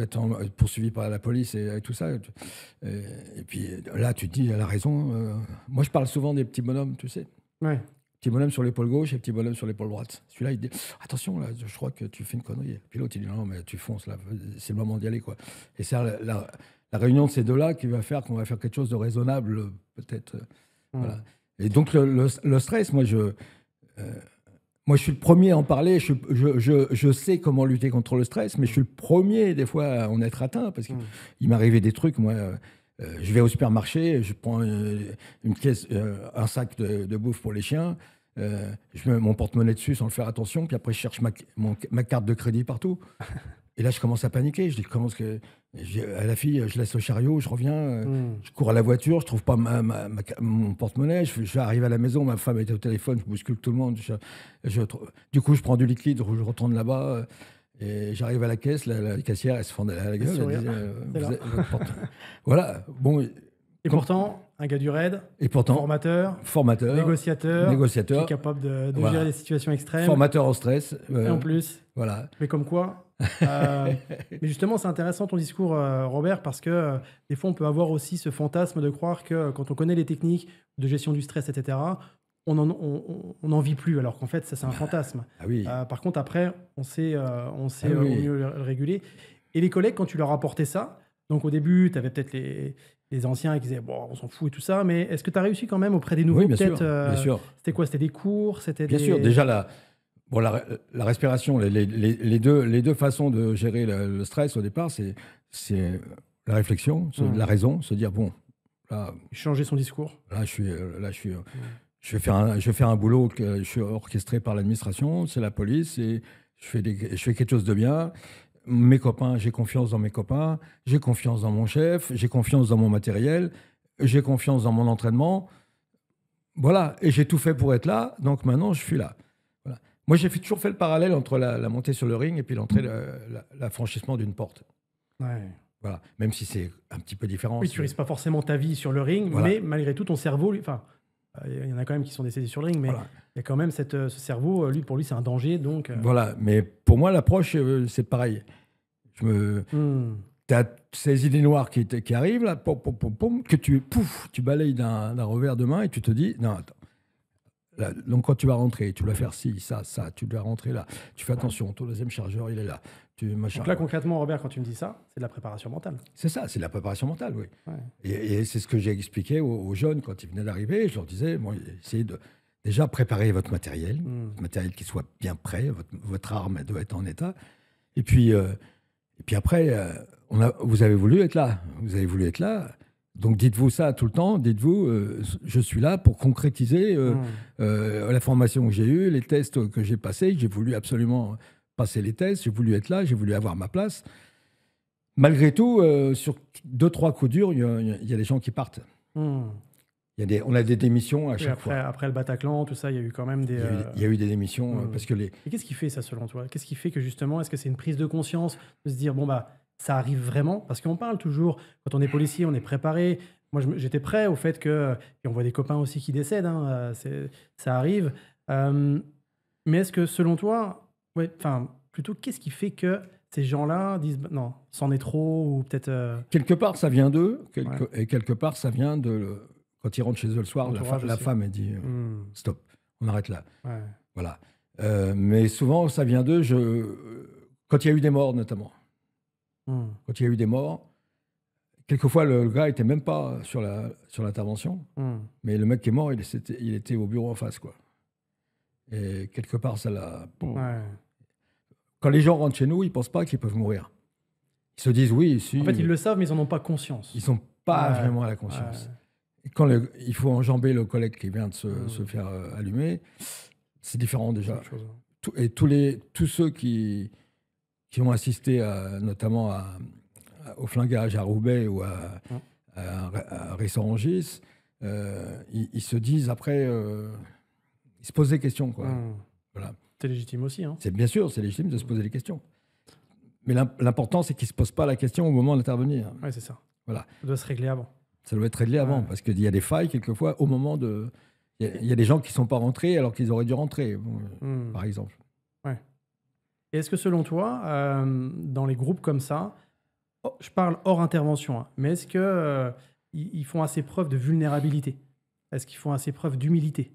être poursuivi par la police et tout ça. Et puis là, tu te dis, elle a raison. Moi, je parle souvent des petits bonhommes, tu sais. Ouais. petit bonhomme sur l'épaule gauche et petit bonhomme sur l'épaule droite. Celui-là, il dit attention, là, je crois que tu fais une connerie. Puis l'autre, il dit non, mais tu fonces, là, c'est le moment d'y aller, quoi. Et c'est la réunion de ces deux-là qui va faire qu'on va faire quelque chose de raisonnable, peut-être. Voilà. Et donc, le stress, moi, je suis le premier à en parler. Je sais comment lutter contre le stress, mais je suis le premier, des fois, à en être atteint. Parce qu'il m'arrivait des trucs, moi. Je vais au supermarché, je prends une caisse, un sac de bouffe pour les chiens. Je mets mon porte-monnaie dessus sans le faire attention. Puis après, je cherche ma carte de crédit partout. Et là, je commence à paniquer. Je dis à la fille, je laisse le chariot, je reviens, je cours à la voiture, je trouve pas mon porte-monnaie. J'arrive à la maison, ma femme était au téléphone, je bouscule tout le monde. Du coup, je prends du liquide, je retourne là-bas. Et j'arrive à la caisse, la caissière, elle se fendait à la gueule. Elle disait, voilà. Bon. Et pourtant, un gars du raid, formateur, négociateur, qui est capable de gérer des situations extrêmes. Formateur au stress. Et en plus. Voilà. Mais comme quoi. Mais justement, c'est intéressant ton discours, Robert, parce que des fois, on peut avoir aussi ce fantasme de croire que quand on connaît les techniques de gestion du stress, etc., on n'en vit plus, alors qu'en fait, ça, c'est un fantasme. Ah oui. Par contre, après, on sait au mieux le réguler. Et les collègues, quand tu leur apportais ça, donc au début, tu avais peut-être les anciens qui disaient bon, on s'en fout et tout ça, mais est-ce que tu as réussi quand même auprès des nouveaux? Oui, bien sûr. C'était quoi? C'était des cours? Bien sûr. Déjà, la respiration, les deux façons de gérer le stress au départ, c'est la réflexion, la raison, se dire bon, là. Changer son discours. Là, je vais faire un boulot que je suis orchestré par l'administration, c'est la police, et je fais quelque chose de bien. Mes copains, j'ai confiance dans mes copains, j'ai confiance dans mon chef, j'ai confiance dans mon matériel, j'ai confiance dans mon entraînement. Voilà, et j'ai tout fait pour être là, donc maintenant je suis là. Voilà. Moi, j'ai toujours fait le parallèle entre la montée sur le ring et puis l'affranchissement d'une porte. Ouais. Voilà, même si c'est un petit peu différent. Oui, tu risques pas forcément ta vie sur le ring, voilà. Mais malgré tout, ton cerveau, il y en a quand même qui sont décédés sur le ring, mais il y a quand même ce cerveau, pour lui, c'est un danger. Donc, Voilà, mais pour moi, l'approche, c'est pareil. Tu as ces idées noires qui arrivent, là, que tu balayes d'un revers de main et tu te dis, non, attends. Là, donc, quand tu vas rentrer, tu dois faire ci, ça, tu dois rentrer là. Tu fais attention, ton deuxième chargeur, il est là. Donc là, concrètement, Robert, quand tu me dis ça, c'est de la préparation mentale. C'est ça, c'est de la préparation mentale, oui. Ouais. Et c'est ce que j'ai expliqué aux jeunes quand ils venaient d'arriver. Je leur disais, bon, essayez de déjà préparer votre matériel qui soit bien prêt, votre arme doit être en état. Et puis après, vous avez voulu être là. Vous avez voulu être là. Donc dites-vous ça tout le temps. Dites-vous, je suis là pour concrétiser la formation que j'ai eue, les tests que j'ai passés. J'ai voulu absolument passer les tests. J'ai voulu être là. J'ai voulu avoir ma place. Malgré tout, sur 2-3 coups durs, il y a des gens qui partent. On a des démissions à chaque fois. Après le Bataclan, tout ça, il y a eu quand même des... Il y a eu des démissions parce que Et qu'est-ce qui fait ça, selon toi? Qu'est-ce qui fait que, justement, est-ce que c'est une prise de conscience de se dire, bon, ça arrive vraiment? Parce qu'on parle toujours, quand on est policier, on est préparé. Moi, j'étais prêt au fait que... Et on voit des copains aussi qui décèdent, ça arrive. Mais est-ce que, selon toi, plutôt, qu'est-ce qui fait que ces gens-là disent non, c'en est trop, ou peut-être... Quelque part, ça vient d'eux, et quelque part, ça vient de... Quand ils rentrent chez eux le soir, la femme, elle dit stop, on arrête là. Ouais. Voilà. Mais souvent, ça vient d'eux, quand il y a eu des morts, notamment. Quand il y a eu des morts, quelquefois, le gars n'était même pas sur l'intervention, mais le mec qui est mort, il était au bureau en face, quoi. Et quelque part, ça l'a... Ouais. Quand les gens rentrent chez nous, ils ne pensent pas qu'ils peuvent mourir. Ils se disent oui, si. En fait, ils le savent, mais ils n'en ont pas conscience. Ils n'ont pas vraiment la conscience. Et quand il faut enjamber le collègue qui vient de se faire allumer, c'est différent déjà. Et tous ceux qui ont assisté notamment au flingage à Roubaix ou à Rissorangis, ils se disent après, ils se posent des questions, quoi. Voilà. C'est légitime aussi. Hein. Bien sûr, c'est légitime de se poser des questions. Mais l'important, c'est qu'ils ne se posent pas la question au moment d'intervenir. Oui, c'est ça. Voilà. Ça doit se régler avant. Ça doit être réglé avant, parce qu'il y a des failles, quelquefois, au moment de... Il y a des gens qui ne sont pas rentrés alors qu'ils auraient dû rentrer, par exemple. Ouais. Et est-ce que, selon toi, dans les groupes comme ça, je parle hors intervention, mais est-ce qu'ils font assez preuve de vulnérabilité? Est-ce qu'ils font assez preuve d'humilité?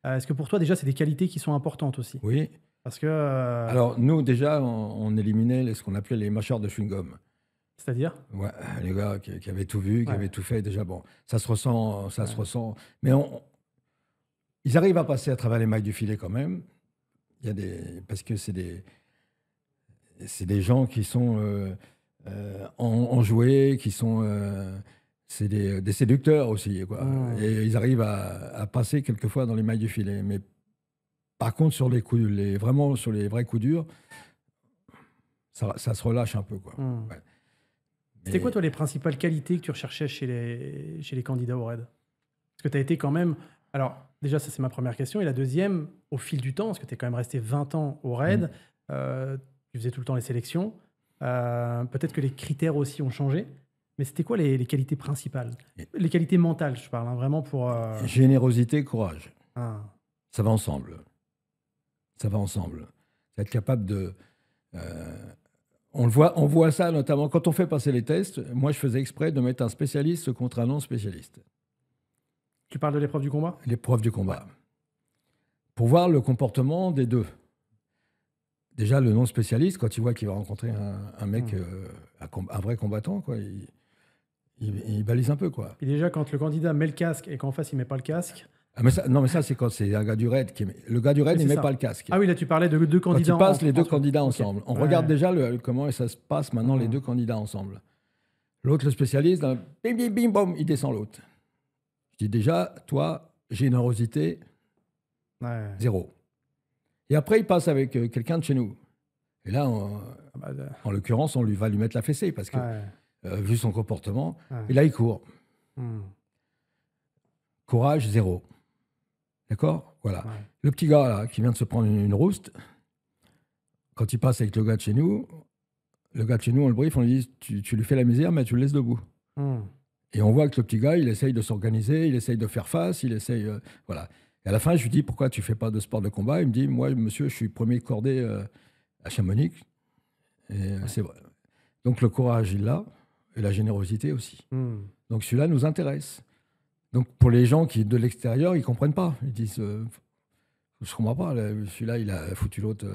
Est-ce que pour toi, déjà, c'est des qualités qui sont importantes aussi? Oui. Parce que, Alors, nous, déjà, on éliminait ce qu'on appelait les mâcheurs de chewing-gum. c'est-à-dire? Ouais, les gars qui avaient tout vu, qui Ouais. avaient tout fait, déjà, bon, ça se ressent, ça se Ouais. ressent. Mais ils arrivent à passer à travers les mailles du filet quand même. Parce que c'est des gens qui sont enjoués, qui sont. C'est des séducteurs aussi, quoi. Mmh. Et ils arrivent à passer quelquefois dans les mailles du filet. Mais par contre, vraiment sur les vrais coups durs, ça se relâche un peu, quoi. Mmh. Ouais. C'était quoi, Mais- toi, les principales qualités que tu recherchais chez les candidats au RAID? Parce que tu as été quand même. Alors, déjà, ça, c'est ma première question. Et la deuxième, au fil du temps, parce que tu es quand même resté 20 ans au RAID, tu faisais tout le temps les sélections. Peut-être que les critères aussi ont changé. Mais c'était quoi les qualités principales? Les qualités mentales, je parle, hein, vraiment pour. Générosité, courage. Ah. Ça va ensemble. Ça va ensemble. C'est être capable de. On voit ça notamment quand on fait passer les tests. Moi, je faisais exprès de mettre un spécialiste contre un non spécialiste. Tu parles de l'épreuve du combat? L'épreuve du combat. Pour voir le comportement des deux. Déjà, le non spécialiste, quand il voit qu'il va rencontrer un mec, un vrai combattant, quoi, il balise un peu, quoi. Et déjà, quand le candidat met le casque et qu'en face, il met pas le casque. Ah, mais ça, c'est quand c'est un gars du raid le gars du raid, Oui, il c'est met ça. pas le casque. Ah oui, là, tu parlais de deux Quand candidats ils passent les deux ensemble. candidats Ok. ensemble, on Ouais. regarde déjà comment ça se passe maintenant, les deux candidats ensemble. L'autre, le spécialiste, bim, bim, bim, bom, il descend l'autre. Je dis déjà, toi, générosité, Ouais. 0. Et après, il passe avec quelqu'un de chez nous. Et là, Ah bah, en l'occurrence, on va lui mettre la fessée parce que, ouais. vu son comportement, Ouais. et là, il court. Hmm. Courage, 0. D'accord? Voilà. Ouais. Le petit gars, là, qui vient de se prendre une rouste, quand il passe avec le gars de chez nous, on le briefe, on lui dit, tu lui fais la misère, mais tu le laisses debout. Hmm. Et on voit que le petit gars, il essaye de s'organiser, il essaye de faire face, il essaye. Voilà. Et à la fin, je lui dis, pourquoi tu fais pas de sport de combat? Il me dit, moi, monsieur, je suis premier cordé à Chamonix. Et c'est vrai. Donc le courage, il l'a, et la générosité aussi. Hmm. Donc celui-là nous intéresse. Donc pour les gens qui, de l'extérieur, ils comprennent pas. Ils disent, je comprends pas, là, celui-là, il a foutu l'autre.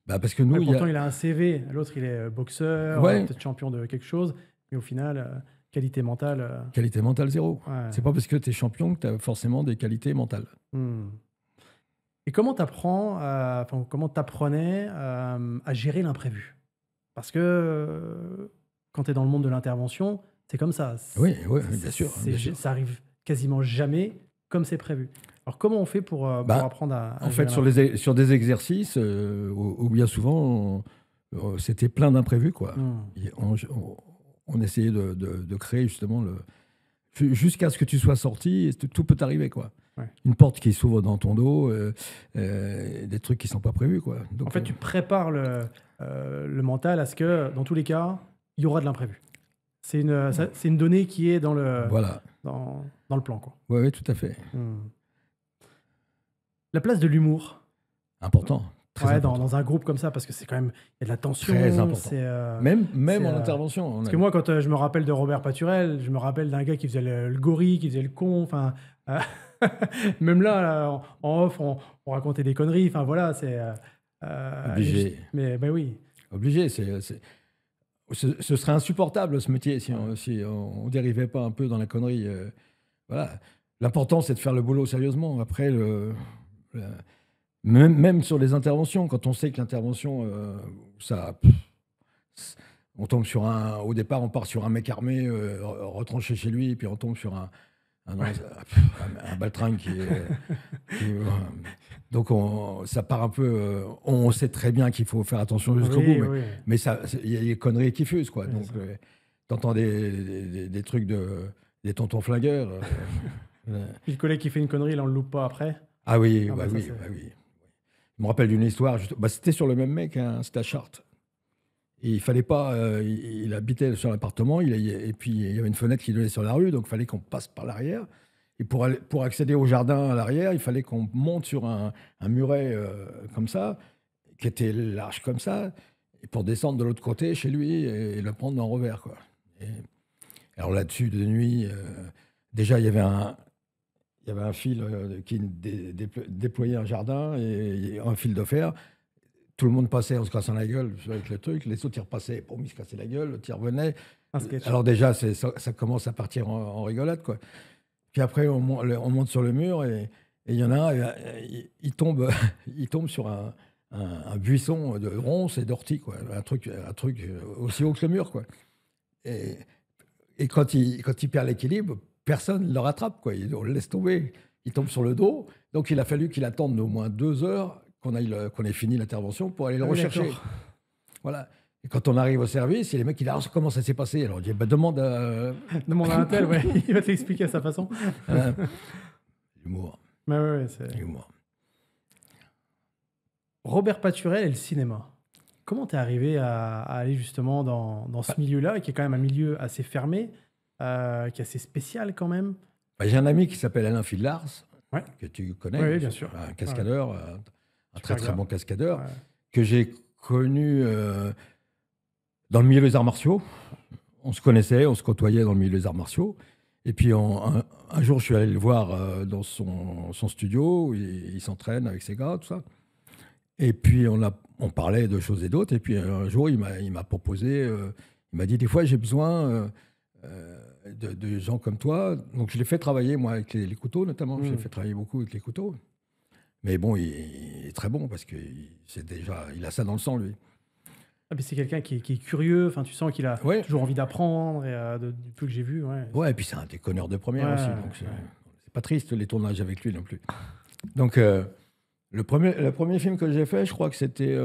Parce que nous, Ouais, pourtant, il a un CV. L'autre, il est boxeur, Ouais. peut-être champion de quelque chose. Mais au final, qualité mentale. Qualité mentale, 0. Ouais. C'est pas parce que tu es champion que tu as forcément des qualités mentales. Hmm. Et comment comment t'apprenais à gérer l'imprévu? Parce que quand tu es dans le monde de l'intervention, c'est comme ça. Oui, bien sûr. Ça arrive quasiment jamais comme c'est prévu. Alors, comment on fait pour apprendre à En gérer fait, l'imprévu? sur des exercices, où bien souvent, c'était plein d'imprévus, quoi. Hmm. Et on essayait de créer justement jusqu'à ce que tu sois sorti, et tout peut arriver, quoi. Ouais. Une porte qui s'ouvre dans ton dos, des trucs qui sont pas prévus, quoi. Donc, En fait, tu prépares le mental à ce que, dans tous les cas, il y aura de l'imprévu. C'est une donnée qui est voilà. dans le plan, quoi. Oui, tout à fait. Hmm. La place de l'humour. Important. Très important. Dans un groupe comme ça, parce que c'est quand même, il y a de la tension. Très important. C'est, Même c'est, en intervention. Parce que moi, quand je me rappelle de Robert Paturel, je me rappelle d'un gars qui faisait le gorille, qui faisait le con. Enfin, même là, en off, on racontait des conneries. Enfin, voilà, c'est Obligé. Mais ben oui. Obligé. Ce serait insupportable, ce métier, si on dérivait pas un peu dans la connerie. Voilà. L'important, c'est de faire le boulot sérieusement. Après, même sur les interventions, quand on sait que l'intervention, on tombe sur au départ, on part sur un mec armé, retranché chez lui, et puis on tombe sur un baltringue donc ça part un peu. On sait très bien qu'il faut faire attention jusqu'au bout, mais il y a des conneries qui fusent, quoi. Donc, t'entends des trucs des tontons flingueurs. Puis le collègue qui fait une connerie, là, on le loupe pas après. Ah oui, oui. Je me rappelle d'une histoire. C'était sur le même mec, hein, c'était à Chartres. Et il fallait pas. Il habitait sur l'appartement, et puis il y avait une fenêtre qui donnait sur la rue, donc il fallait qu'on passe par l'arrière. Et pour accéder au jardin à l'arrière, il fallait qu'on monte sur un muret comme ça, qui était large comme ça, et pour descendre de l'autre côté chez lui et le prendre en revers, quoi. Alors là-dessus, de nuit, déjà il y avait il y avait un fil qui déployait un jardin et un fil de fer. Tout le monde passait en se cassant la gueule avec le truc. Les autres, ils repassaient, pour ils se cassaient la gueule, l'autre, ils revenaient. Un sketch. Alors déjà, ça commence à partir en rigolade, quoi. Puis après, on monte sur le mur et il y en a un, il tombe, il tombe sur un buisson de ronces et d'orties, quoi. Un truc aussi haut que le mur, quoi. Et quand il perd l'équilibre, personne ne le rattrape, quoi. On le laisse tomber. Il tombe sur le dos. Donc il a fallu qu'il attende au moins 2 heures qu'on ait fini l'intervention pour aller le rechercher. D'accord. Voilà. Et quand on arrive au service, les mecs, ils disent alors, comment ça s'est passé? Alors on dit demande à. Demande à un tel, ouais, il va te l'expliquer à sa façon. L'humour. Mais ouais, c'est... L'humour. Robert Paturel et le cinéma. Comment t'es arrivé à aller justement dans ce milieu-là, qui est quand même un milieu assez fermé, qui est assez spécial quand même? J'ai un ami qui s'appelle Alain Fillars, Ouais. que tu connais. Oui, bien sûr. Un cascadeur, un très très gars. bon cascadeur, Ouais. que j'ai connu dans le milieu des arts martiaux. On se connaissait, on se côtoyait dans le milieu des arts martiaux. Et puis un jour, je suis allé le voir dans son studio, où il s'entraîne avec ses gars, tout ça. Et puis on parlait de choses et d'autres. Et puis un jour, il m'a proposé, il m'a dit des fois j'ai besoin de gens comme toi. Donc je l'ai fait travailler moi avec les couteaux notamment. Je l'ai fait travailler beaucoup avec les couteaux. Mais bon, il est très bon parce il a ça dans le sang lui. Ah, mais c'est quelqu'un qui est curieux. Enfin, tu sens qu'il a toujours envie d'apprendre. Et du peu que j'ai vu, ouais. Ouais, et puis c'est un déconneur de première aussi. Donc c'est pas triste les tournages avec lui non plus. Donc le premier film que j'ai fait, je crois que c'était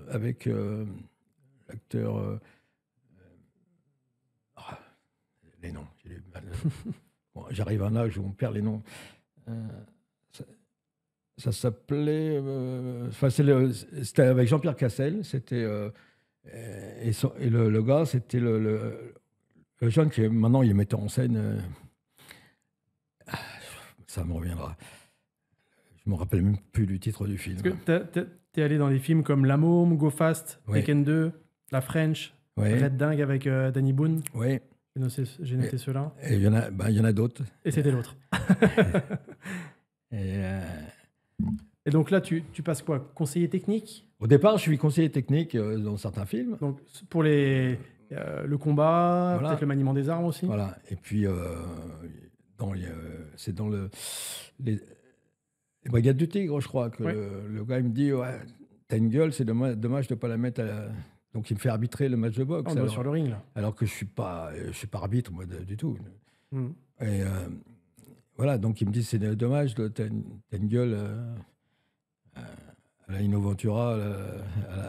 avec l'acteur. Les noms. Bon, j'arrive à un âge où on perd les noms. Ça s'appelait. C'était avec Jean-Pierre Cassel. C'était. Et le gars, c'était le jeune qui maintenant il est metteur en scène. Ça me reviendra. Je me rappelle même plus du titre du film. Parce que t'es allé dans des films comme La Môme, Go Fast, Tekken 2, La French, Red Dingue avec Danny Boone. Oui. J'ai noté ceux-là. Et il y en a d'autres. Et c'était l'autre. Et donc là, tu passes quoi? Conseiller technique? Au départ, je suis conseiller technique dans certains films. Donc pour le combat, peut-être le maniement des armes aussi. Voilà. Et puis, c'est dans les Brigades du Tigre, je crois, que le gars il me dit ouais, t'as une gueule, c'est dommage de ne pas la mettre à Donc il me fait arbitrer le match de boxe. On est sur le ring, là. Alors que je suis pas arbitre, moi, du tout. Et voilà, donc il me dit c'est dommage, t'as une gueule à la Innoventura,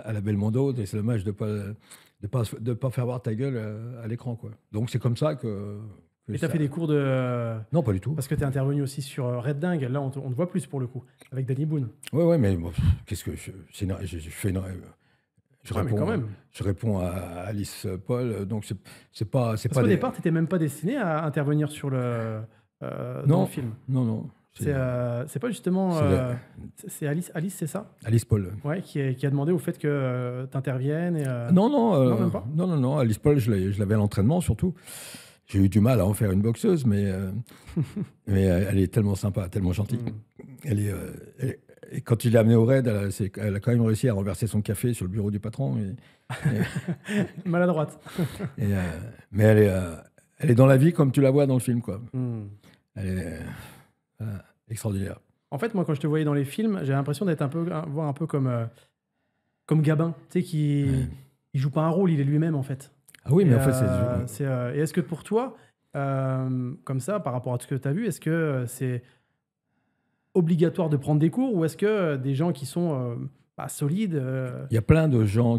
à la Belmondo, c'est dommage de pas faire voir ta gueule à l'écran, quoi. Donc c'est comme ça que et t'as fait des cours de... Non, pas du tout. Parce que t'es intervenu aussi sur Red Dingue. Là, on te voit plus pour le coup, avec Danny Boone. Ouais, mais bon, qu'est-ce que je fais je réponds à Alice Paul, donc c'est pas. Parce qu'au départ, t'étais même pas destiné à intervenir sur dans le film. Non. C'est pas justement. C'est Alice, c'est ça? Alice Paul. Ouais, qui a demandé au fait que t'interviennes. Non, même pas. Non. Alice Paul, je l'avais à l'entraînement surtout. J'ai eu du mal à en faire une boxeuse, mais elle est tellement sympa, tellement gentille. Et quand il l'a amenée au raid, elle a quand même réussi à renverser son café sur le bureau du patron. Maladroite. Mais elle est dans la vie comme tu la vois dans le film, quoi. Elle est extraordinaire. En fait, moi, quand je te voyais dans les films, j'ai l'impression d'être voir un peu comme Gabin, tu sais, il joue pas un rôle, il est lui-même, en fait. Ah oui, mais en fait, et est-ce que pour toi, comme ça, par rapport à ce que tu as vu, est-ce que c'est obligatoire de prendre des cours ou est-ce que des gens qui sont pas solides... Il y a plein de gens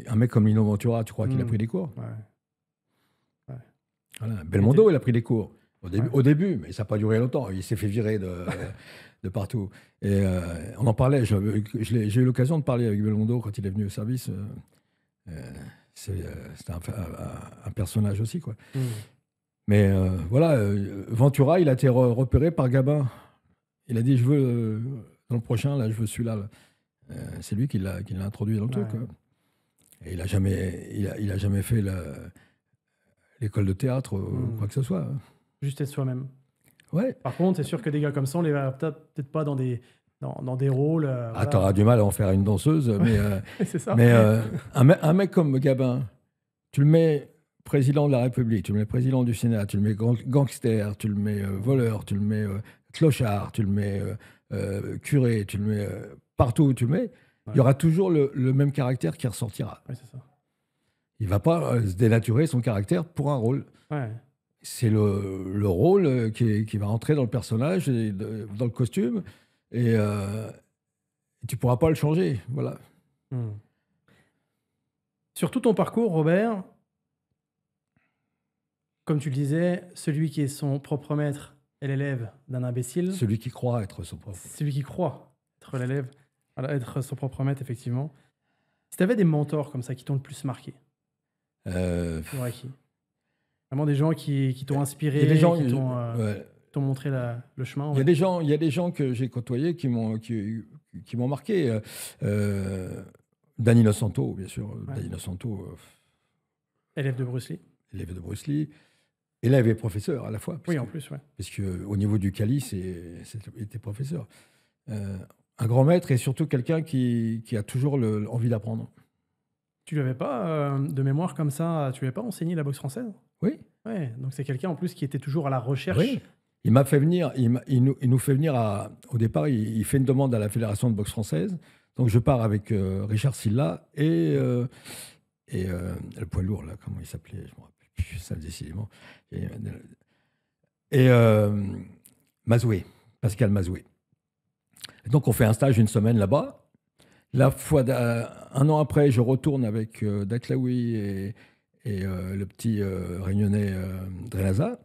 Un mec comme Lino Ventura, tu crois qu'il a pris des cours? Ouais. Voilà. Belmondo, il a pris des cours. Au début, mais ça n'a pas duré longtemps. Il s'est fait virer de partout. Et on en parlait. J'ai eu l'occasion de parler avec Belmondo quand il est venu au service. C'était un personnage aussi, quoi. Mais voilà, Ventura, il a été repéré par Gabin. Il a dit, je veux, dans le prochain, là, je veux celui-là. Là. C'est lui qui l'a introduit dans le truc. Quoi. Et il n'a jamais fait l'école de théâtre ou quoi que ce soit. Juste être soi-même. Ouais. Par contre, c'est sûr que des gars comme ça, on les verra peut-être pas dans des rôles. Ah, t'auras du mal à en faire une danseuse, mais, c'est ça. mais un mec comme Gabin, tu le mets président de la République, tu le mets président du Sénat, tu le mets gangster, tu le mets voleur, tu le mets clochard, tu le mets curé, tu le mets partout où tu le mets, il y aura toujours le même caractère qui ressortira. Ouais, c'est ça. Il ne va pas se dénaturer son caractère pour un rôle. Ouais. C'est le rôle qui va entrer dans le personnage, et dans le costume, et tu ne pourras pas le changer. Voilà. Sur tout ton parcours, Robert, comme tu le disais, celui qui est son propre maître est l'élève d'un imbécile. Celui qui croit être son propre. Celui qui croit être l'élève, voilà, être son propre maître, effectivement. Si tu avais des mentors comme ça qui t'ont le plus marqué, tu aurais qui? Vraiment des gens qui t'ont inspiré, des gens, qui t'ont montré le chemin. Il y a des gens que j'ai côtoyés qui m'ont marqué. Danilo Santo, bien sûr. Ouais. Danilo Santo, élève de Bruce Lee. élève de Bruce Lee. Élève et professeur à la fois. Oui, en plus, ouais. Parce qu'au niveau du calice, il était professeur. Un grand maître et surtout quelqu'un qui a toujours envie d'apprendre. Tu lui avais pas, de mémoire comme ça, tu lui avais pas enseigné la boxe française? Oui. Ouais, donc c'est quelqu'un en plus qui était toujours à la recherche. Oui. Il m'a fait venir, il nous fait venir au départ, il fait une demande à la Fédération de boxe française. Donc je pars avec Richard Silla et le poids lourd, là, comment il s'appelait, je me rappelle plus, ça décidément. Et Mazoué, Pascal Mazoué. Donc on fait un stage une semaine là-bas. Un an après, je retourne avec Daklaoui et le petit réunionnais Drenaza.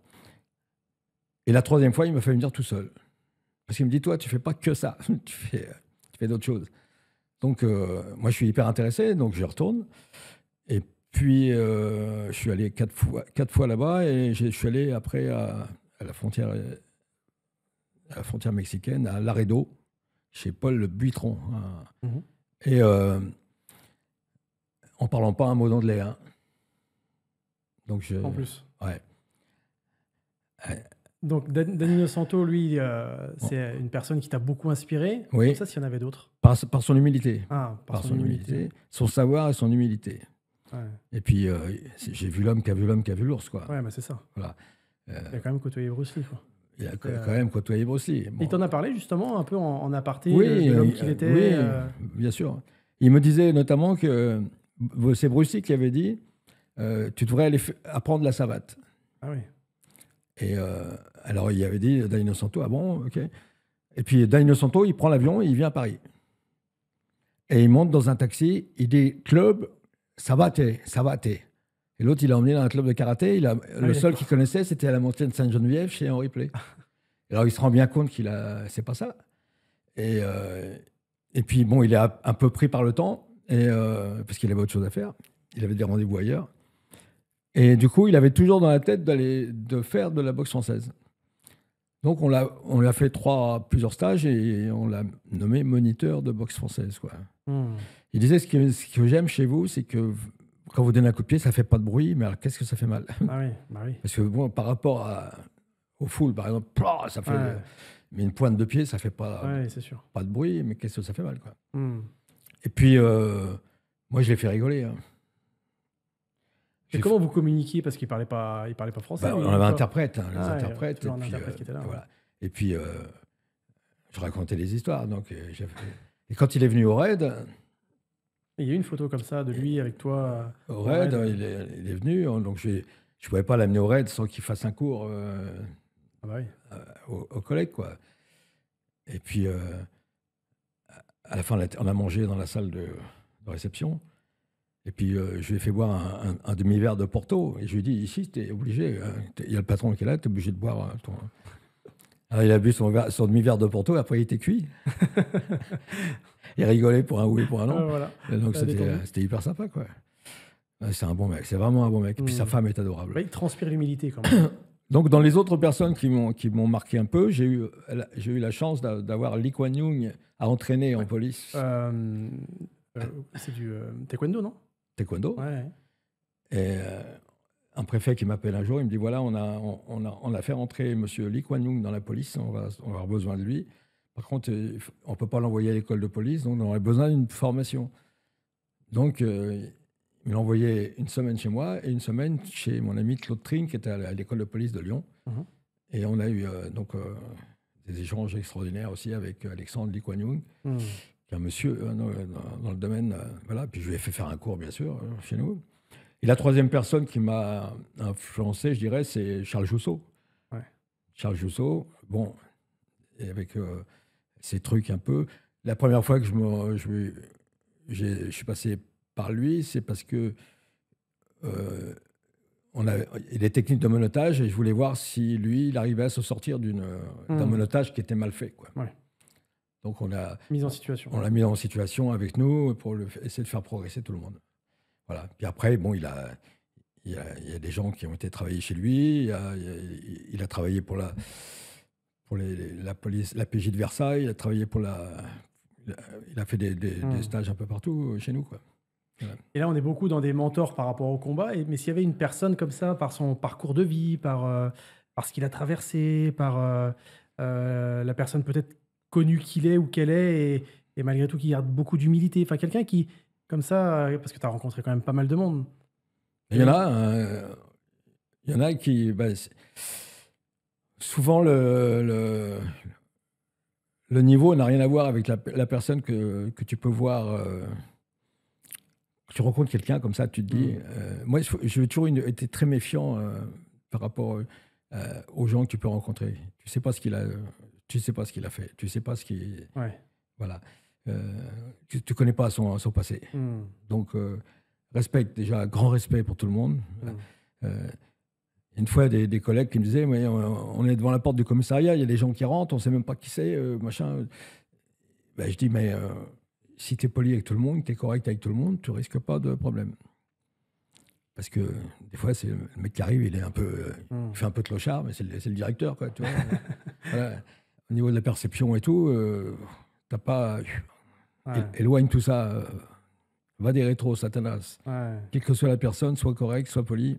Et la troisième fois, il m'a fait venir tout seul. Parce qu'il me dit, toi, tu fais pas que ça, tu fais d'autres choses. Donc, moi, je suis hyper intéressé, donc je retourne. Et puis, je suis allé quatre fois là-bas, et je suis allé après à la frontière mexicaine, à Laredo, chez Paul Le Buitron. Et en parlant pas un mot d'anglais. Hein. Donc En plus. Ouais. Donc Danilo Santo, lui, c'est une personne qui t'a beaucoup inspiré. Oui. Comme ça, s'il y en avait d'autres. Par son humilité. Ah, par son humilité. Son savoir et son humilité. Ouais. Et puis, j'ai vu l'homme qui a vu l'homme qui a vu l'ours, quoi. Ouais, bah c'est ça. Voilà. Il a quand même côtoyé Bruce Lee, quoi. Il a quand même côtoyé Bruce Lee. Bon. Il t'en a parlé justement un peu en aparté oui, de l'homme qu'il était. Oui, bien sûr. Il me disait notamment que c'est Bruce Lee qui avait dit tu devrais aller apprendre la savate. Ah oui. Et alors il avait dit Danilo Santo, ah bon, ok. Et puis Danilo Santo, il prend l'avion et il vient à Paris. Et il monte dans un taxi, il dit club savate. Et l'autre, il l'a emmené dans un club de karaté. Le seul qu'il connaissait, c'était à la montagne de Sainte-Geneviève chez Henri Play. Et alors il se rend bien compte c'est pas ça. Et puis bon, il est un peu pris par le temps, parce qu'il avait autre chose à faire. Il avait des rendez-vous ailleurs. Et du coup, il avait toujours dans la tête de faire de la boxe française. Donc, on l'a fait plusieurs stages et on l'a nommé moniteur de boxe française, quoi. Il disait, ce que j'aime chez vous, c'est que quand vous donnez un coup de pied, ça ne fait pas de bruit, mais alors qu'est-ce que ça fait mal? Ah oui, bah oui. Parce que bon, par rapport au full, par exemple, ça fait... Ouais. Mais une pointe de pied, ça ne fait pas, c'est sûr. pas de bruit, mais qu'est-ce que ça fait mal, quoi. Et Et puis, moi, je l'ai fait rigoler, hein. Et comment vous communiquiez? Parce qu'il parlait pas français. On avait un interprète, les interprètes. interprètes. Un interprète qui était là. Voilà. Et puis, je racontais des histoires. Donc, et quand il est venu au raid... Il y a eu une photo comme ça de lui avec toi. Au raid, il est venu. Donc, je ne pouvais pas l'amener au raid sans qu'il fasse un cours aux collègues, quoi. Et puis, à la fin, on a mangé dans la salle de réception. Et puis, je lui ai fait boire un demi-verre de Porto. Et je lui ai dit, ici, tu es obligé. Il y a le patron qui est là, tu es obligé de boire ton... Alors, il a bu son demi-verre de Porto, après, il était cuit. Il rigolait pour un oui et pour un non. Voilà. Et donc, c'était hyper sympa, quoi. C'est un bon mec, c'est vraiment un bon mec. Et puis, sa femme est adorable. Il transpire l'humilité, quand même. Donc, dans les autres personnes qui m'ont marqué un peu, j'ai eu la chance d'avoir Lee Kuan Yew à entraîner en police. C'est du taekwondo, non? Taekwondo. Ouais. Et un préfet qui m'appelle un jour, il me dit voilà, on a fait rentrer M. Lee Kuan Yew dans la police, on va avoir besoin de lui. Par contre, on ne peut pas l'envoyer à l'école de police, donc on aurait besoin d'une formation. Donc, il m'a envoyé une semaine chez moi et une semaine chez mon ami Claude Tring, qui était à l'école de police de Lyon. Et on a eu des échanges extraordinaires aussi avec Alexandre Lee Kuan Yew, qui est un monsieur dans le domaine. Voilà. Puis je lui ai fait faire un cours, bien sûr, chez nous. Et la troisième personne qui m'a influencé, je dirais, c'est Charles Jousseau. Ouais. Charles Jousseau, bon, et avec ces trucs un peu. La première fois que je suis passé par lui, c'est parce que il y a des techniques de menottage et je voulais voir si lui, il arrivait à se sortir d'un menottage qui était mal fait, quoi. Ouais. Donc on l'a mis en situation. On l'a mis en situation avec nous pour essayer de faire progresser tout le monde. Voilà. Puis après, bon, il y a des gens qui ont été travailler chez lui. Il a travaillé pour la police, la PJ de Versailles. Il a travaillé il a fait des stages un peu partout chez nous, quoi. Voilà. Et là, on est beaucoup dans des mentors par rapport au combat. Mais s'il y avait une personne comme ça, par son parcours de vie, par ce qu'il a traversé, par la personne peut-être connue qu'il est ou qu'elle est, et malgré tout qui garde beaucoup d'humilité. Enfin, quelqu'un qui, comme ça, parce que tu as rencontré quand même pas mal de monde. Il y en a qui... souvent, le niveau n'a rien à voir avec la personne que tu peux voir. Tu rencontres quelqu'un comme ça, tu te dis... moi, j'ai toujours été très méfiant par rapport aux gens que tu peux rencontrer. Tu sais pas ce qu'il a fait. Tu sais pas ce qu'il... Ouais. Voilà. Tu connais pas son passé. Donc, déjà, grand respect pour tout le monde. Une fois, des collègues qui me disaient, mais on est devant la porte du commissariat, il y a des gens qui rentrent, on ne sait même pas qui c'est, machin. Ben, je dis, mais si tu es poli avec tout le monde, tu es correct avec tout le monde, tu ne risques pas de problème. Parce que des fois, c'est le mec qui arrive, il fait un peu clochard, mais c'est le directeur, quoi, tu vois. Voilà. Au niveau de la perception et tout, t'as pas... Éloigne tout ça. Va des rétros, Satanas. Ouais. Quelle que soit la personne, soit correct, soit poli,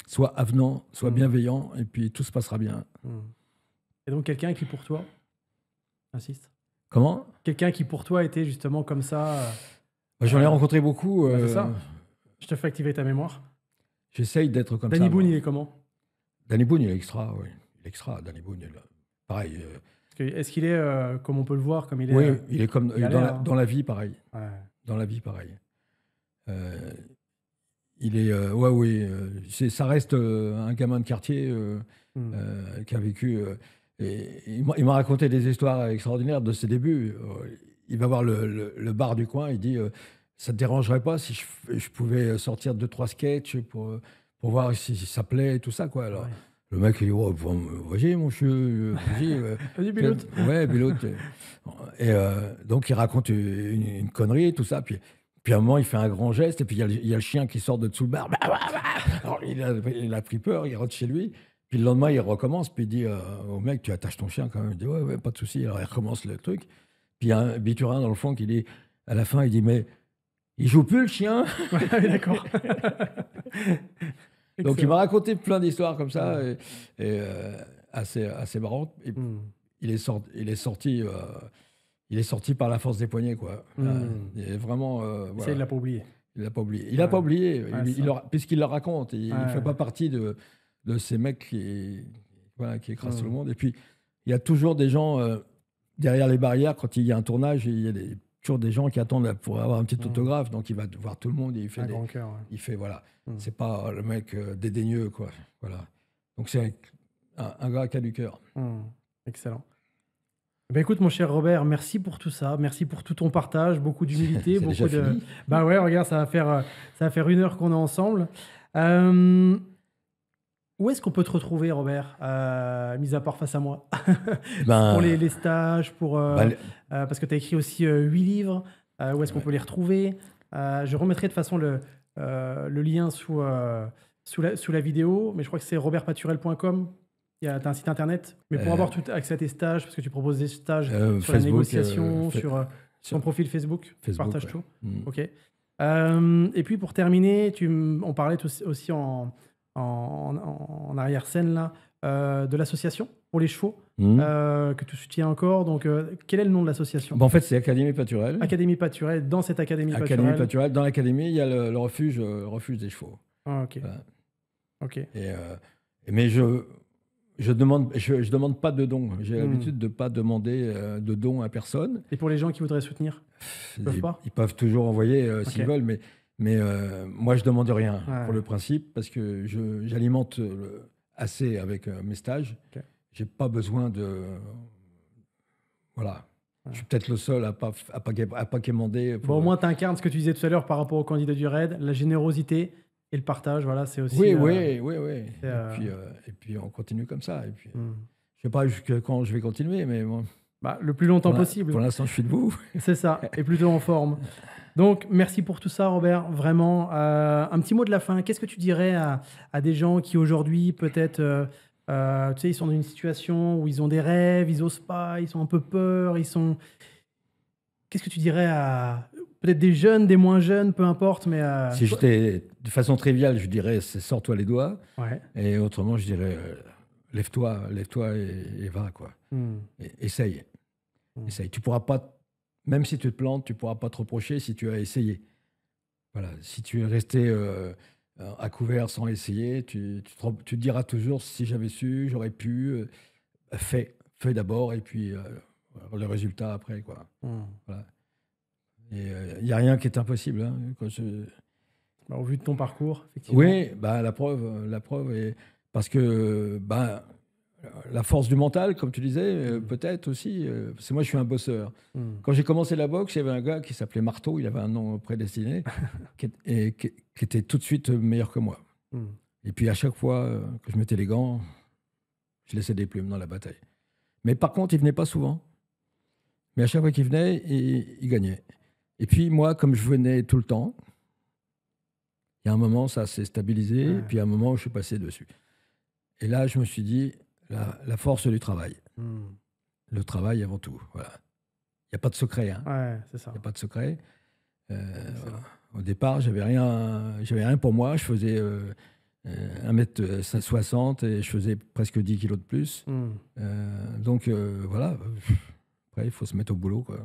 soit avenant, soit bienveillant, et puis tout se passera bien. Et donc quelqu'un qui pour toi, insiste. Comment ? Quelqu'un qui pour toi était justement comme ça. J'en ai rencontré beaucoup. C'est ça. Je te fais activer ta mémoire. J'essaye d'être comme ça. Danny Boone, il est comment ? Danny Boone, il est extra, oui. Il est extra, Danny Boone. Pareil. Est-ce qu'il est, comme on peut le voir, comme il est... Oui, il est comme dans la vie, pareil. Ouais. Dans la vie, pareil. Il est... ça reste un gamin de quartier qui a vécu... et il m'a raconté des histoires extraordinaires de ses débuts. Il va voir le bar du coin, il dit ça ne te dérangerait pas si je pouvais sortir 2-3 sketchs pour voir si ça plaît et tout ça, quoi. Alors, le mec, il dit vas-y, mon chien, vas-y, pilote. Ouais, pilote. Et donc, il raconte une connerie, tout ça. Puis à un moment, il fait un grand geste, et puis il y a le chien qui sort de dessous le bar. Alors, il a pris peur, il rentre chez lui. Puis le lendemain, il recommence, puis il dit au mec, tu attaches ton chien quand même. Il dit ouais, pas de souci. Alors il recommence le truc. Puis il y a un Biturin dans le fond qui dit, à la fin, il dit mais il joue plus le chien. Ouais, d'accord. Donc il m'a raconté plein d'histoires comme ça, et assez marrantes. Et il est sorti par la force des poignets, quoi. Il est vraiment. Voilà. Ça, il l'a pas oublié. Il l'a pas oublié. Il l'a pas oublié, puisqu'il le raconte. Il ne fait pas partie de ces mecs qui écrasent tout le monde. Et puis, il y a toujours des gens derrière les barrières. Quand il y a un tournage, il y a toujours des gens qui attendent pour avoir un petit autographe. Donc, il va voir tout le monde et il fait grand cœur. Il fait, voilà. C'est pas le mec dédaigneux, quoi. Voilà. Donc, c'est un gars qui a du cœur. Excellent. Ben écoute, mon cher Robert, merci pour tout ça. Merci pour tout ton partage. Beaucoup d'humilité. Beaucoup de... Fini. Bah ouais, regarde, ça va faire 1 heure qu'on est ensemble. Où est-ce qu'on peut te retrouver, Robert, mis à part face à moi pour les stages, parce que tu as écrit aussi 8 livres. Où est-ce qu'on peut les retrouver je remettrai de toute façon le lien sous la vidéo, mais je crois que c'est robertpaturel.com. Tu as un site internet, mais pour avoir tout accès à tes stages, parce que tu proposes des stages sur Facebook, la négociation, sur ton profil Facebook, tu partages tout. Ok. Et puis pour terminer, on parlait aussi en en arrière-scène là, de l'association pour les chevaux que tu soutiens encore. Donc, quel est le nom de l'association? En fait, c'est Académie Pâturelle. Académie Pâturelle. Dans cette Académie Pâturelle, dans l'académie, il y a le refuge des chevaux. Ah, ok. Voilà. Ok. Mais je demande pas de dons. J'ai l'habitude de ne pas demander de dons à personne. Et pour les gens qui voudraient soutenir, ils peuvent toujours envoyer s'ils veulent, mais moi, je ne demande rien pour le principe, parce que j'alimente assez avec mes stages. Okay. Je n'ai pas besoin de... Voilà. Je suis peut-être le seul à pas quémander. Bon, au moins, tu incarnes ce que tu disais tout à l'heure par rapport au candidat du RAID, la générosité et le partage. Voilà, c'est aussi... Oui. Et puis, on continue comme ça. Et puis, je ne sais pas jusqu'à quand je vais continuer, mais bon... le plus longtemps possible. Pour l'instant, je suis debout. C'est ça, et plutôt en forme. Donc, merci pour tout ça, Robert. Vraiment, un petit mot de la fin. Qu'est-ce que tu dirais à des gens qui, aujourd'hui, peut-être... tu sais, ils sont dans une situation où ils ont des rêves, ils n'osent pas, ils ont un peu peur, Qu'est-ce que tu dirais à peut-être des jeunes, des moins jeunes, peu importe, mais... Si j'étais de façon triviale, je dirais sors-toi les doigts. Ouais. Et autrement, je dirais lève-toi et va, quoi. Essaye. Essaye. Tu pourras pas, même si tu te plantes, tu pourras pas te reprocher si tu as essayé. Voilà. Si tu es resté à couvert sans essayer, tu te diras toujours, si j'avais su, j'aurais pu. Fais d'abord, et puis le résultat après, quoi. Voilà. Et il n'y a rien qui est impossible. Hein, au vu de ton parcours, effectivement. Oui, la preuve est... Parce que la force du mental, comme tu disais, peut-être aussi. Parce que moi, je suis un bosseur. Quand j'ai commencé la boxe, il y avait un gars qui s'appelait Marteau, il avait un nom prédestiné, qui était tout de suite meilleur que moi. Et puis, à chaque fois que je mettais les gants, je laissais des plumes dans la bataille. Mais par contre, il venait pas souvent. Mais à chaque fois qu'il venait, il gagnait. Et puis, moi, comme je venais tout le temps, il y a un moment, ça s'est stabilisé, et puis à un moment, je suis passé dessus. Et là, je me suis dit, la force du travail. Le travail avant tout. Voilà. Il n'y a pas de secret. Hein. Ouais, c'est ça. Il n'y a pas de secret. Au départ, j'avais rien pour moi. Je faisais 1m60 et je faisais presque 10 kilos de plus. Donc, voilà. Après, il faut se mettre au boulot, quoi.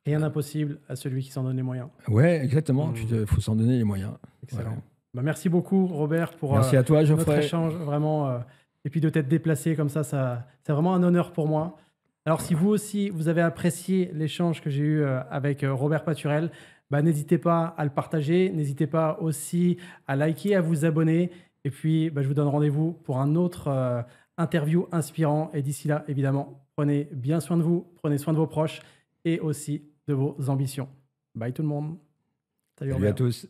Rien d'impossible à celui qui s'en donne les moyens. Ouais, exactement. Il faut s'en donner les moyens. Excellent. Ouais. Merci beaucoup, Robert, pour merci à toi, notre échange. Vraiment, et puis de t'être déplacé comme ça, c'est vraiment un honneur pour moi. Alors, si vous aussi, vous avez apprécié l'échange que j'ai eu avec Robert Paturel, n'hésitez pas à le partager. N'hésitez pas aussi à liker, à vous abonner. Et puis, je vous donne rendez-vous pour un autre interview inspirant. Et d'ici là, évidemment, prenez bien soin de vous, prenez soin de vos proches et aussi de vos ambitions. Bye tout le monde. Salut à tous.